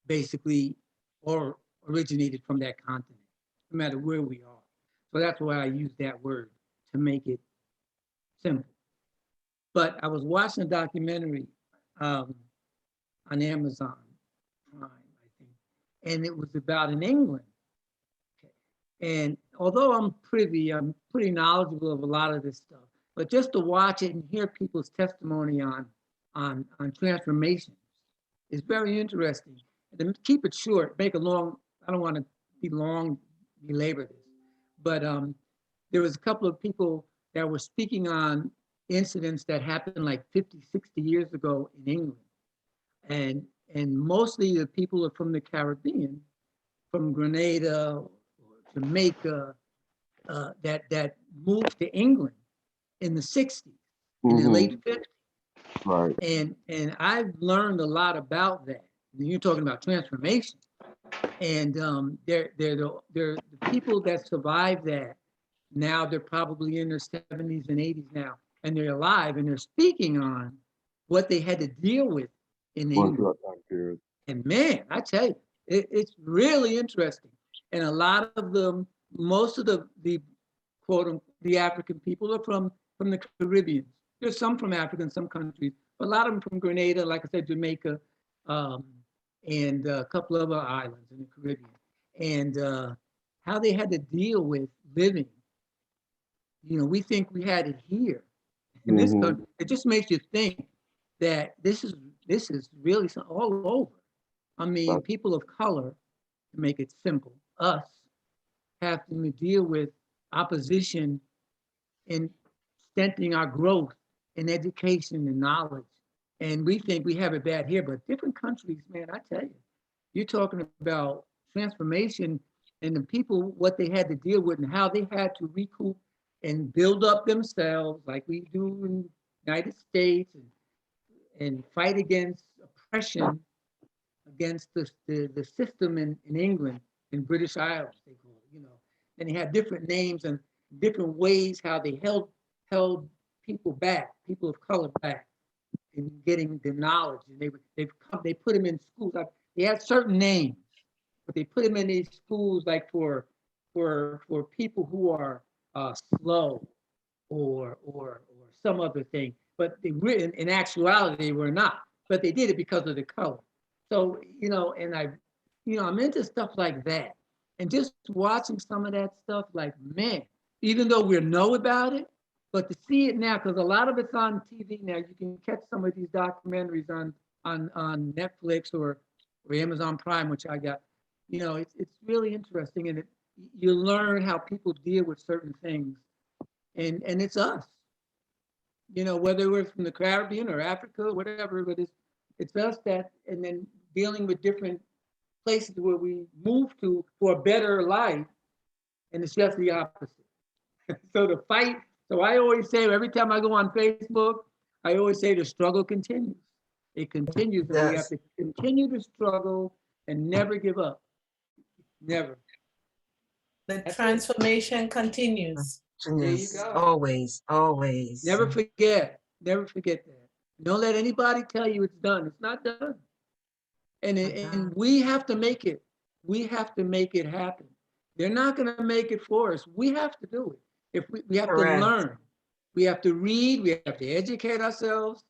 S9: basically, or originated from that continent, no matter where we are. So that's why I use that word to make it simple. But I was watching a documentary um, on Amazon Prime, I think, and it was about in England. Okay. And although I'm pretty knowledgeable of a lot of this stuff, but just to watch it and hear people's testimony on transformation is very interesting. And to keep it short, make a long, I don't want to be long, belabor this, but there was a couple of people that were speaking on incidents that happened like 50, 60 years ago in England. And mostly the people are from the Caribbean, from Grenada, or Jamaica, that moved to England in the 60s, in the late 50s.
S3: Right.
S9: And I've learned a lot about that. You're talking about transformation. And they're the people that survived that. Now they're probably in their 70s and 80s now, and they're alive, and they're speaking on what they had to deal with in
S3: Going through
S9: England.
S3: that time period.
S9: And man, I tell you, it's really interesting. And a lot of them, most of the quote the African people are from the Caribbean. There's some from Africa in some countries, but a lot of them from Grenada, like I said, Jamaica, um, and a couple of other islands in the Caribbean. And how they had to deal with living. We think we had it here in this country. It just makes you think that this is really all over. I mean, people of color, to make it simple, us, have to deal with opposition and stunting our growth in education and knowledge. And we think we have it bad here, but different countries, man, I tell you, you're talking about transformation and the people, what they had to deal with and how they had to recoup and build up themselves like we do in the United States, and fight against oppression, against the system in England, in British Isles, they call it. And they have different names and different ways how they held people back, people of color back, in getting the knowledge. And they put them in schools. They had certain names, but they put them in these schools like for people who are slow, or some other thing. But they were, in actuality, they were not. But they did it because of the color. So, and I'm into stuff like that. And just watching some of that stuff, like, man, even though we know about it, but to see it now, because a lot of it's on TV now, you can catch some of these documentaries on Netflix or Amazon Prime, which I got. It's really interesting, and you learn how people deal with certain things, and it's us. Whether we're from the Caribbean or Africa, whatever, but it's us that, and then dealing with different places where we move to for a better life, and it's just the opposite. So the fight, so I always say, every time I go on Facebook, I always say the struggle continues. It continues, and we have to continue to struggle and never give up. Never.
S5: The transformation continues.
S9: There you go.
S1: Always, always.
S9: Never forget that. Don't let anybody tell you it's done. It's not done. And we have to make it. We have to make it happen. They're not going to make it for us. We have to do it. If we have
S1: Correct.
S9: to learn, we have to read, we have to educate ourselves,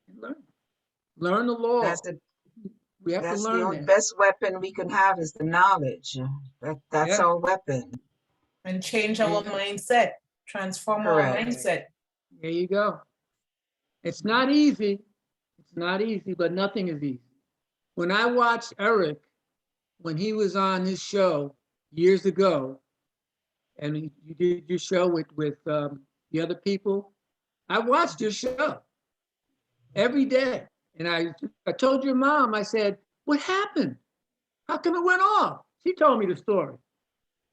S9: and learn the law. We have to
S1: That's the
S9: learn
S1: only
S9: that.
S1: best weapon we can have is the knowledge. That's
S9: Yeah.
S1: our weapon.
S5: And change our mindset, transform our
S1: Correct.
S5: mindset.
S9: There you go. It's not easy. It's not easy, but nothing is easy. When I watched Eric, when he was on his show years ago, and you did your show with the other people, I watched your show every day. And I told your mom, I said, what happened? How come it went off? She told me the story.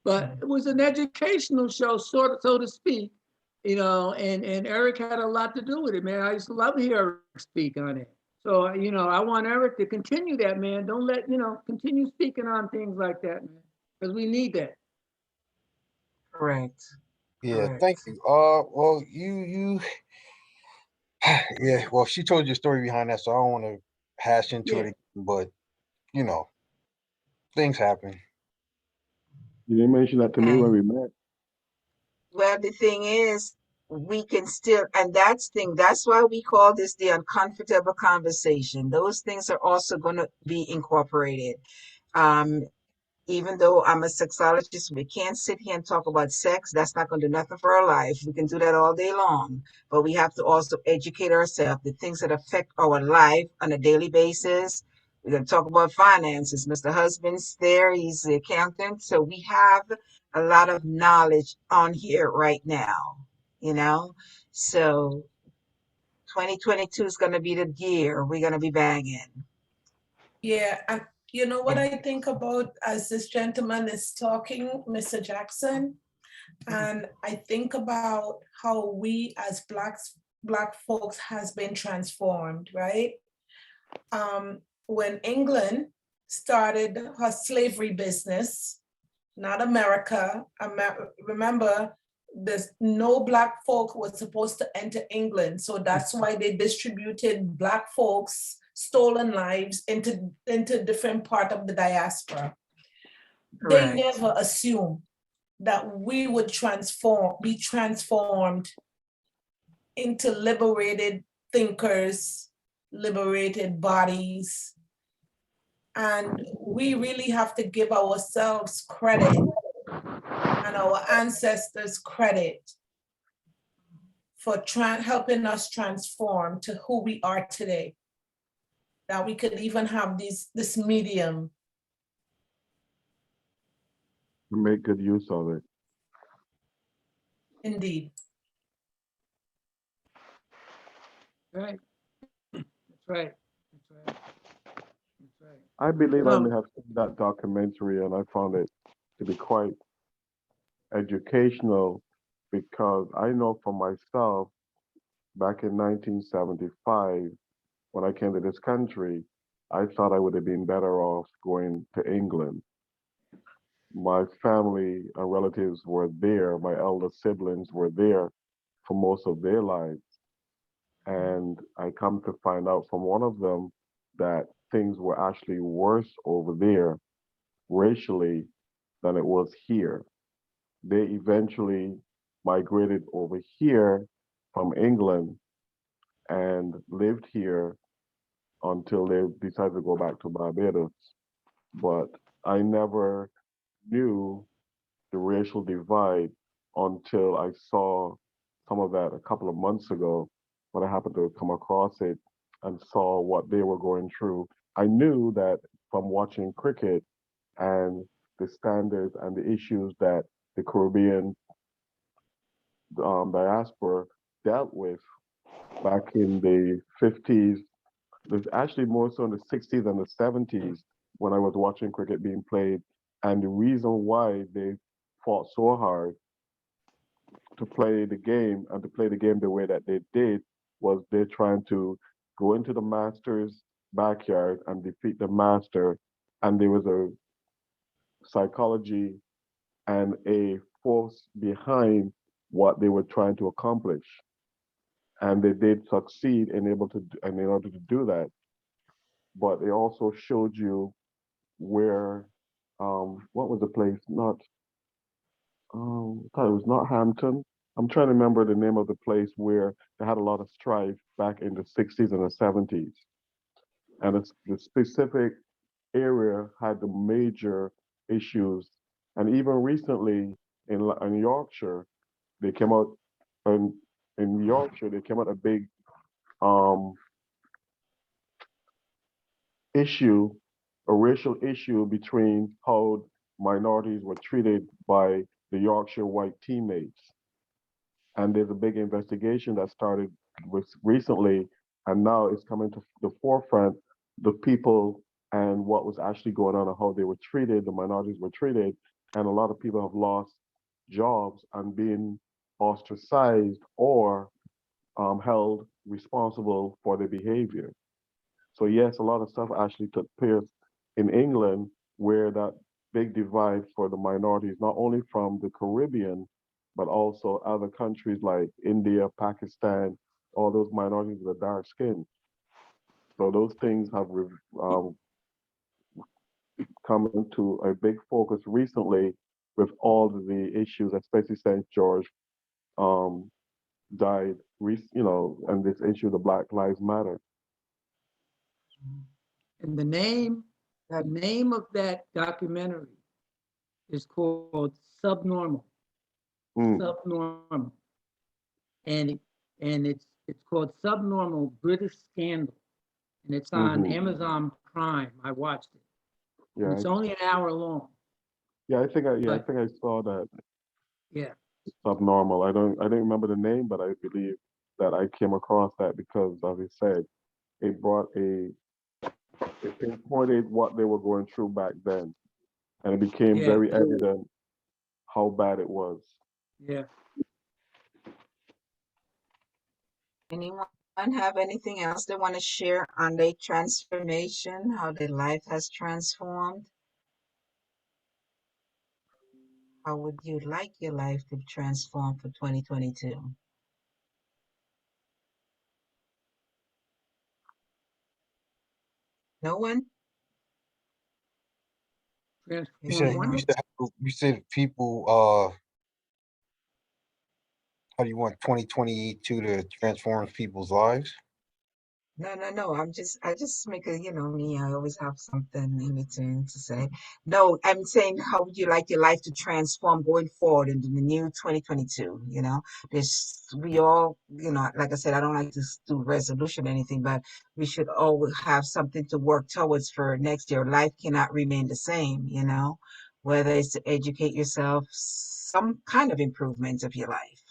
S9: But it was an educational show, so to speak, and Eric had a lot to do with it, man. I used to love to hear Eric speak on it. So, I want Eric to continue that, man. Don't let, continue speaking on things like that, man, because we need that.
S1: Correct.
S2: Yeah, thank
S1: Correct.
S2: you. Well, you yeah, well, she told you the story behind that, so I don't want to hash into it
S9: Yeah.
S2: again, but you know, things happen.
S3: You didn't mention that to me when
S1: And
S3: we met.
S1: well, the thing is, we can still, and that's why we call this the uncomfortable conversation. Those things are also going to be incorporated. Um, Even though I'm a sexologist, we can't sit here and talk about sex. That's not going to do nothing for our life. We can do that all day long, but we have to also educate ourselves, the things that affect our life on a daily basis. We're going to talk about finances. Mr. Husband's there. He's the accountant. So we have a lot of knowledge on here right now, you know? So 2022 is going to be the year we're going to be banging.
S5: Yeah, and you know what I think about as this gentleman is talking, Mr. Jackson, and I think about how we as black folks has been transformed, right? When England started her slavery business, not America. Remember, there's no black folk was supposed to enter England, so that's why they distributed black folks' stolen lives into different part of the diaspora. They
S1: Correct.
S5: never assumed that we would be transformed into liberated thinkers, liberated bodies, and we really have to give ourselves credit and our ancestors credit for helping us transform to who we are today. That we could even have this medium.
S3: Make good use of it.
S5: Indeed.
S9: Right. That's right. That's right. That's right.
S3: I believe I
S9: Well,
S3: may have seen that documentary and I found it to be quite educational because I know for myself back in 1975 when I came to this country, I thought I would have been better off going to England. My family and relatives were there, my elder siblings were there for most of their lives. And I come to find out from one of them that things were actually worse over there racially than it was here. They eventually migrated over here from England and lived here until they decided to go back to Barbados. But I never knew the racial divide until I saw some of that a couple of months ago when I happened to come across it and saw what they were going through. I knew that from watching cricket and the standards and the issues that the Caribbean diaspora dealt with back in the 50s. There's actually more so in the 60s and the 70s when I was watching cricket being played. And the reason why they fought so hard to play the game and to play the game the way that they did was they're trying to go into the master's backyard and defeat the master. And there was a psychology and a force behind what they were trying to accomplish. And they did succeed in order to do that. But they also showed you where what was the place? Not I thought it was not Hampton. I'm trying to remember the name of the place where they had a lot of strife back in the 60s and the 70s. And it's the specific area had the major issues. And even recently in Yorkshire, they came out, and in Yorkshire, they came out a big um, issue, a racial issue between how minorities were treated by the Yorkshire white teammates. And there's a big investigation that started with recently, and now it's coming to the forefront, the people and what was actually going on and how they were treated, the minorities were treated, and a lot of people have lost jobs and been ostracized or held responsible for their behavior. So yes, a lot of stuff actually took place in England where that big divide for the minorities, not only from the Caribbean, but also other countries like India, Pakistan, all those minorities with dark skin. So those things have come into a big focus recently with all of the issues, especially St. George um, died, and this issue, the Black Lives Matter.
S9: And the name of that documentary is called Subnormal.
S3: Mm,
S9: Subnormal. And it's called Subnormal British Scandal. And it's on
S3: hmm
S9: Amazon Prime. I watched it. And
S3: Yeah,
S9: it's only an hour long.
S3: I
S9: But
S3: think I saw that.
S9: yeah,
S3: Subnormal. I don't remember the name, but I believe that I came across that because, as I said, it brought it pinpointed what they were going through back then, and it became
S9: yeah,
S3: very evident how bad it was.
S9: yeah.
S1: Anyone have anything else they want to share on their transformation, how their life has transformed? How would you like your life to transform for 2022? No one?
S9: Transform
S1: Anyone
S9: what?
S1: else?
S2: You said people how do you want 2022 to transform people's lives?
S1: No, no, no. I just make a, me, I always have something in between to say. No, I'm saying, how would you like your life to transform going forward into the new 2022? We all, like I said, I don't like to do resolution or anything, but we should all have something to work towards for next year. Life cannot remain the same, whether it's to educate yourself, some kind of improvement of your life.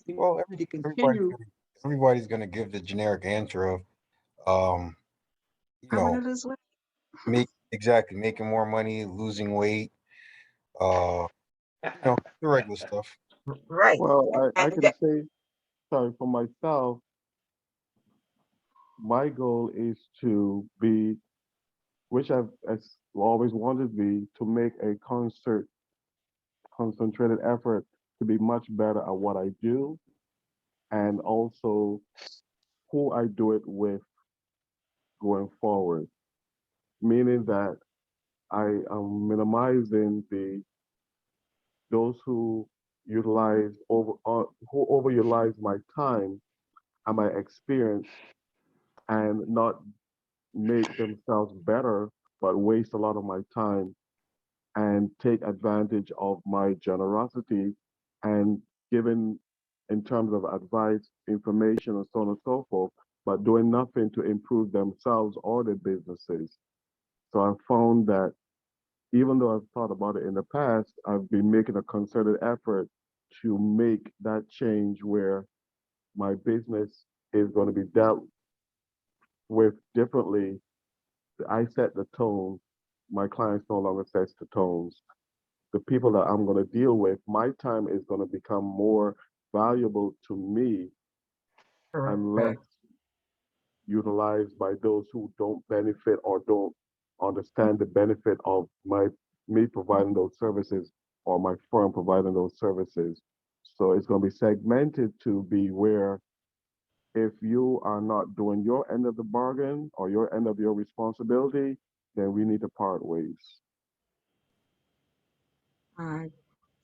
S2: Well,
S9: To continue,
S2: everybody's gonna give the generic answer of um, you
S1: I want
S2: know,
S1: to lose weight.
S2: making more money, losing weight, uh, the regular stuff.
S1: Right.
S3: Well, I
S1: And
S3: can say, sorry, for myself, my goal is to be, which I've always wanted to be, to make a concentrated effort to be much better at what I do, and also who I do it with going forward. Meaning that I am minimizing the those who overutilize my time and my experience and not make themselves better, but waste a lot of my time and take advantage of my generosity and giving in terms of advice, information, and so on and so forth, but doing nothing to improve themselves or their businesses. So I found that even though I've thought about it in the past, I've been making a concerted effort to make that change where my business is going to be dealt with differently. I set the tone. My clients no longer sets the tones. The people that I'm going to deal with, my time is going to become more valuable to me and less
S1: correct.
S3: utilized by those who don't benefit or don't understand the benefit of me providing those services or my firm providing those services. So it's going to be segmented to be where if you are not doing your end of the bargain or your end of your responsibility, then we need to part ways.
S1: I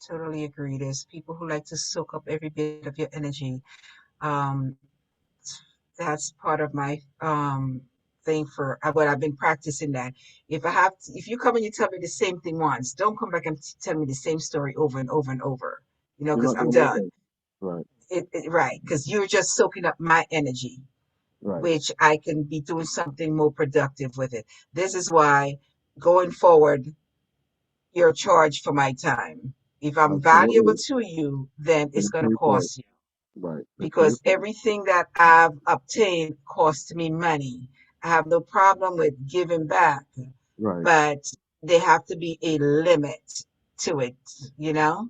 S1: totally agree. There's people who like to soak up every bit of your energy. Um, that's part of my thing for what I've been practicing that. If you come and you tell me the same thing once, don't come back and tell me the same story over and over and over,
S3: You're
S1: because
S3: not
S1: I'm
S3: doing
S1: done.
S3: anything. Right,
S1: Right, because you're just soaking up my energy,
S3: right.
S1: which I can be doing something more productive with it. This is why going forward, you're charged for my time. If I'm valuable
S3: Absolutely.
S1: to you, then
S3: You're
S1: it's
S3: gonna
S1: going to
S3: pay for it.
S1: cost you,
S3: Right. They pay
S1: because
S3: for it.
S1: everything that I've obtained cost me money. I have no problem with giving back,
S3: Right.
S1: but there have to be a limit to it, you know?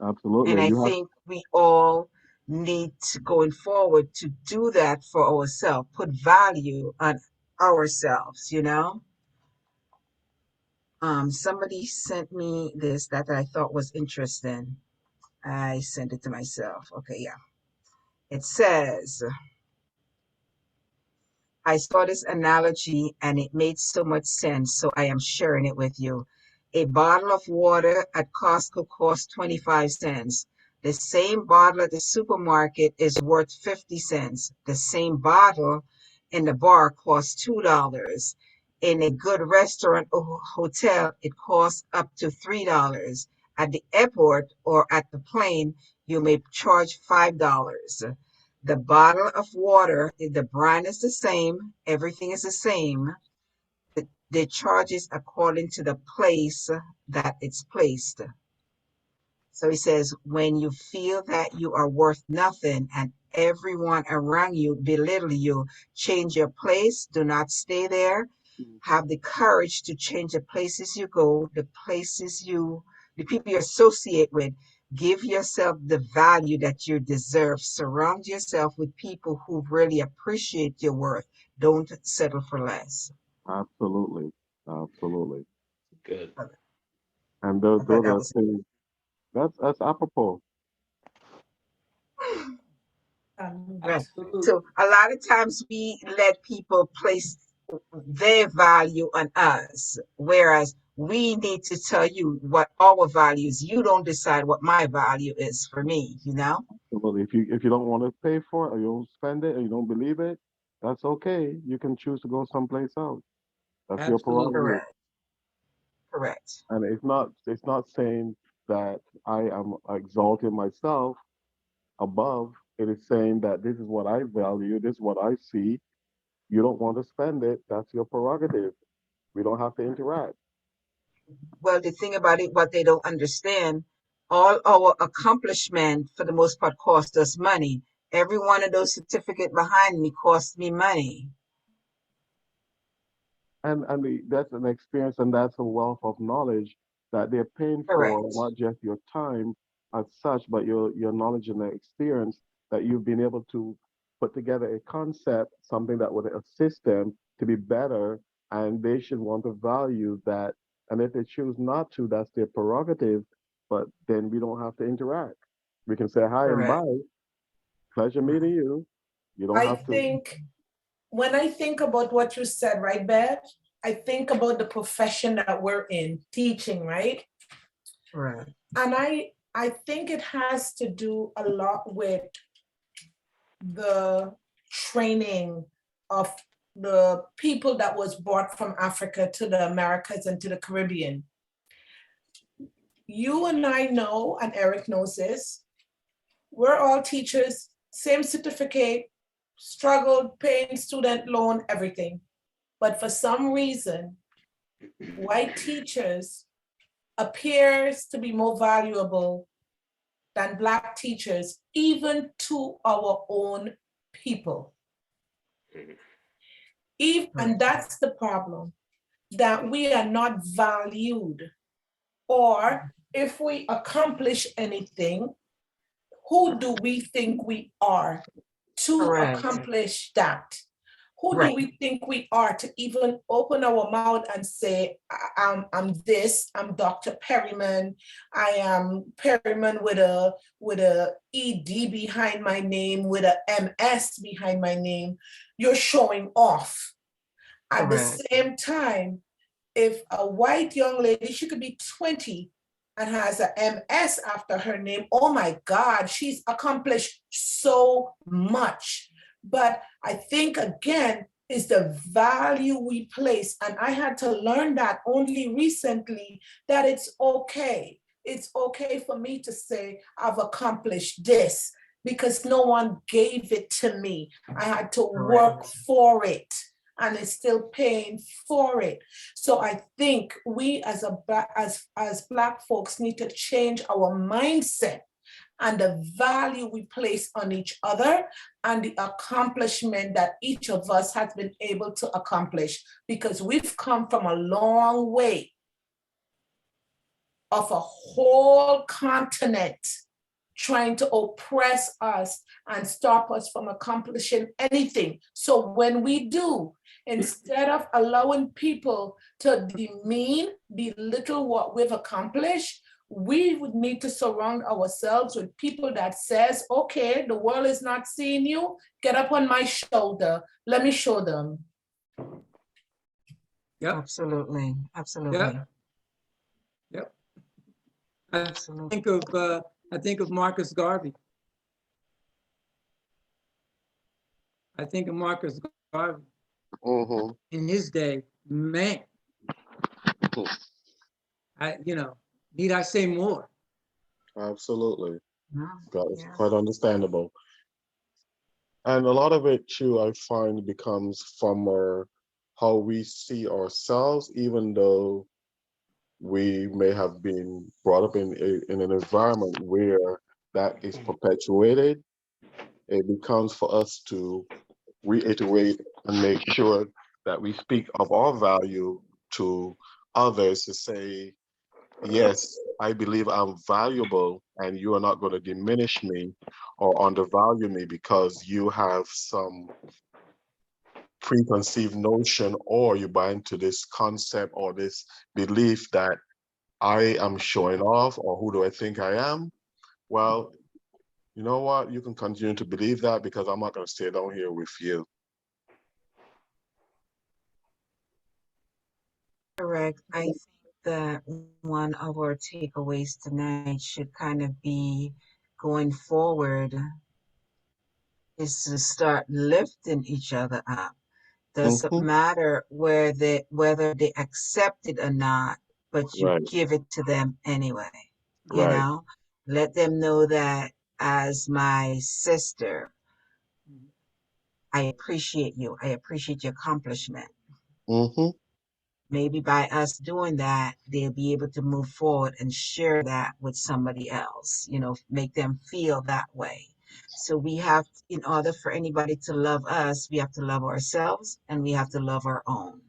S1: And
S3: Absolutely.
S1: I
S3: You have
S1: think we all need to, going forward, to do that for ourselves, put value on ourselves, you know? Somebody sent me this that I thought was interesting. I sent it to myself. Okay, yeah. It says, I saw this analogy and it made so much sense, so I am sharing it with you. A bottle of water at Costco costs 25 cents. The same bottle at the supermarket is worth 50 cents. The same bottle in the bar costs $2. In a good restaurant or hotel, it costs up to $3. At the airport or at the plane, you may charge $5. The bottle of water, the brand is the same, everything is the same. The charges according to the place that it's placed. So he says, when you feel that you are worth nothing and everyone around you belittle you, change your place. Do not stay there. Have the courage to change the places you go, the people you associate with. Give yourself the value that you deserve. Surround yourself with people who really appreciate your worth. Don't settle for less.
S3: absolutely. Absolutely.
S6: Good.
S3: And
S1: I thought
S3: those
S1: that
S3: are
S1: was
S3: things that's apropos.
S1: right.
S5: Absolutely.
S1: So a lot of times we let people place their value on us, whereas we need to tell you what our value is. You don't decide what my value is for me, you know?
S3: Absolutely. If you don't want to pay for it or you don't spend it or you don't believe it, that's okay. You can choose to go someplace else. That's your
S9: Absolutely.
S3: prerogative.
S1: Correct. Correct.
S3: And it's not saying that I am exalting myself above. It is saying that this is what I value, this is what I see. You don't want to spend it, that's your prerogative. We don't have to interact.
S1: Well, the thing about it, what they don't understand, all our accomplishment for the most part cost us money. Every one of those certificates behind me cost me money.
S3: That's an experience and that's a wealth of knowledge that they're paying for,
S1: Correct.
S3: not just your time as such, but your knowledge and the experience that you've been able to put together a concept, something that would assist them to be better, and they should want to value that. And if they choose not to, that's their prerogative, but then we don't have to interact. We can say hi and
S1: Correct.
S3: bye. Pleasure meeting you. You don't
S5: I
S3: have to.
S5: think when I think about what you said, right, Bev, I think about the profession that we're in, teaching, right?
S1: Right.
S5: And I think it has to do a lot with the training of the people that was brought from Africa to the Americas and to the Caribbean. You and I know, and Eric knows this, we're all teachers, same certificate, struggled, paying student loan, everything. But for some reason, white teachers appears to be more valuable than Black teachers, even to our own people. And that's the problem, that we are not valued. Or if we accomplish anything, who do we think we are to
S1: Correct.
S5: accomplish that? Who do
S1: Right.
S5: we think we are to even open our mouth and say, I'm this, I'm Dr. Perryman, I am Perryman with a ED behind my name, with a MS behind my name. You're showing off. At the
S1: Correct.
S5: same time, if a white young lady, she could be 20 and has a MS after her name, oh my God, she's accomplished so much. But I think, again, is the value we place. And I had to learn that only recently, that it's okay. It's okay for me to say, I've accomplished this because no one gave it to me. I had to work for it, and it's still paying for it. So I think we as Black folks need to change our mindset and the value we place on each other and the accomplishment that each of us has been able to accomplish, because we've come from a long way of a whole continent trying to oppress us and stop us from accomplishing anything. So when we do, instead of allowing people to demean, belittle what we've accomplished, we would need to surround ourselves with people that says, okay, the world is not seeing you, get up on my shoulder, let me show them.
S9: Yep.
S1: Absolutely. Absolutely.
S9: Yep. Yep.
S1: Absolutely.
S9: I think of Marcus Garvey. I think of Marcus Garvey. In his day, man, need I say more?
S3: Absolutely.
S1: No,
S3: That is
S1: yeah.
S3: quite understandable. And a lot of it too, I find, becomes from how we see ourselves, even though we may have been brought up in an environment where that is perpetuated. It becomes for us to reiterate and make sure that we speak of our value to others, to say, yes, I believe I'm valuable and you are not going to diminish me or undervalue me because you have some preconceived notion or you buy into this concept or this belief that I am showing off, or who do I think I am? Well, you know what? You can continue to believe that because I'm not going to stay down here with you.
S1: Correct. I think that one of our takeaways tonight should kind of be going forward is to start lifting each other up. Doesn't matter whether they accept it or not, but you
S3: Right,
S1: give it to them anyway. You
S3: right.
S1: know, let them know that as my sister, I appreciate you. I appreciate your accomplishment.
S3: Mm-hmm.
S1: Maybe by us doing that, they'll be able to move forward and share that with somebody else, make them feel that way. So we have, in order for anybody to love us, we have to love ourselves and we have to love our own.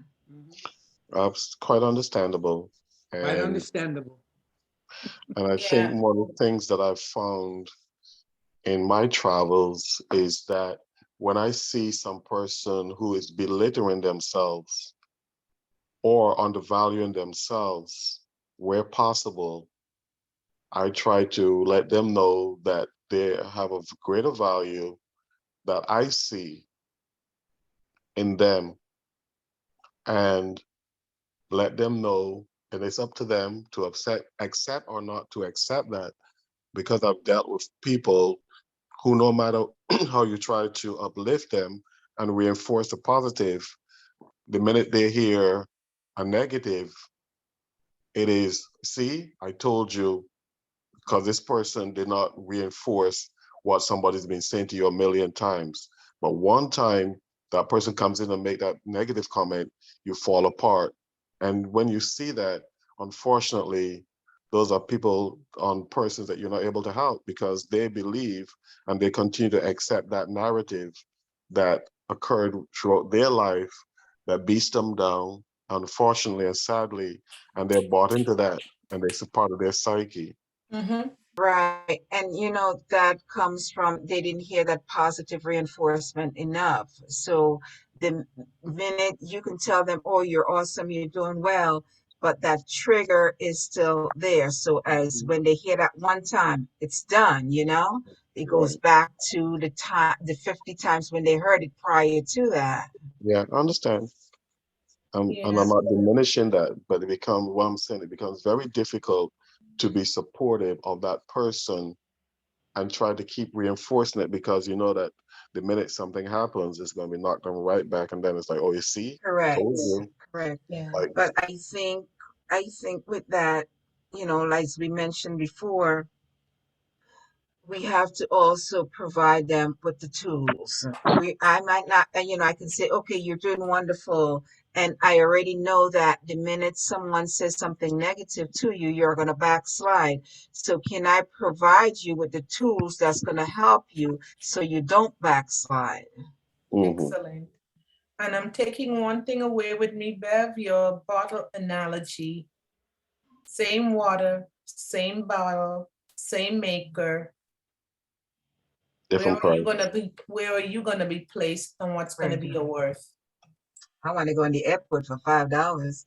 S3: That's quite understandable.
S9: Quite
S3: And
S9: understandable.
S3: I think one of the things that I've found in my travels is that when I see some person who is belittling themselves or undervaluing themselves, where possible, I try to let them know that they have a greater value that I see in them, and let them know, and it's up to them to accept or not to accept that, because I've dealt with people who, no matter how you try to uplift them and reinforce the positive, the minute they hear a negative, it is, see, I told you, because this person did not reinforce what somebody's been saying to you a million times. But one time that person comes in and make that negative comment, you fall apart. And when you see that, unfortunately, those are people on persons that you're not able to help because they believe and they continue to accept that narrative that occurred throughout their life that beats them down, unfortunately and sadly, and they're bought into that and it's a part of their psyche.
S1: Right. And that comes from they didn't hear that positive reinforcement enough. So the minute you can tell them, oh, you're awesome, you're doing well, but that trigger is still there. So as when they hear that one time, it's done, it goes
S3: Right.
S1: back to the 50 times when they heard it prior to that.
S3: Yeah, I understand. And I'm not diminishing that, but it becomes what I'm saying, it becomes very difficult to be supportive of that person and try to keep reinforcing it because you know that the minute something happens, it's going to be knocked them right back. And then it's like, oh, you see,
S1: Correct.
S3: told you.
S1: Correct.
S5: Yeah.
S3: Like,
S1: But I think with that, like we mentioned before, we have to also provide them with the tools. I might not, I can say, okay, you're doing wonderful. And I already know that the minute someone says something negative to you, you're going to backslide. So can I provide you with the tools that's going to help you so you don't backslide?
S5: Excellent. And I'm taking one thing away with me, Bev, your bottle analogy. Same water, same bottle, same maker.
S3: different
S5: Where
S3: price.
S5: are you gonna be placed and what's gonna
S1: Right.
S5: be your worth?
S1: I want to go in the airport for $5.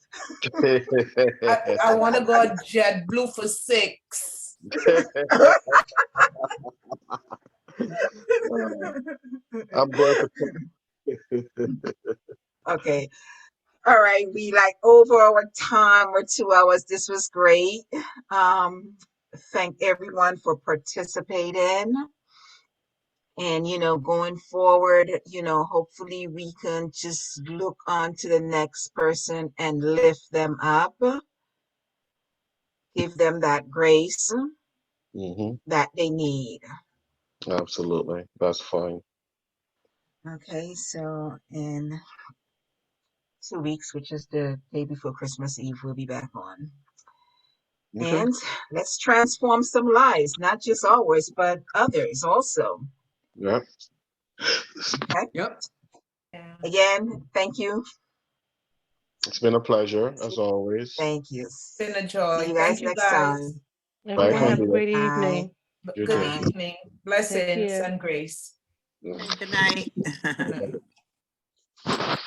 S5: I want to go JetBlue for $6.
S3: I'm going to.
S1: Okay. All right. We like over our time or 2 hours. This was great. Thank everyone for participating. And, going forward, hopefully we can just look on to the next person and lift them up, give them that grace that they need.
S3: Absolutely. That's fine.
S1: Okay. So in 2 weeks, which is the day before Christmas Eve, we'll be back on.
S3: Okay.
S1: And let's transform some lives, not just ours, but others also.
S3: Yeah.
S1: Okay.
S9: Yep.
S5: Yeah.
S1: Again, thank you.
S3: It's been a pleasure, as always.
S1: Thank you.
S5: It's been a
S1: See
S5: joy.
S1: you
S5: Thank
S1: guys
S5: you
S1: next
S5: guys.
S1: time.
S3: Bye
S11: Everyone
S3: from
S11: have a
S3: here.
S11: great
S1: Bye.
S11: evening.
S3: You
S5: Good
S3: too.
S5: evening. Blessings
S11: care.
S5: and grace.
S3: Yeah.
S10: Good night.
S5: Good night.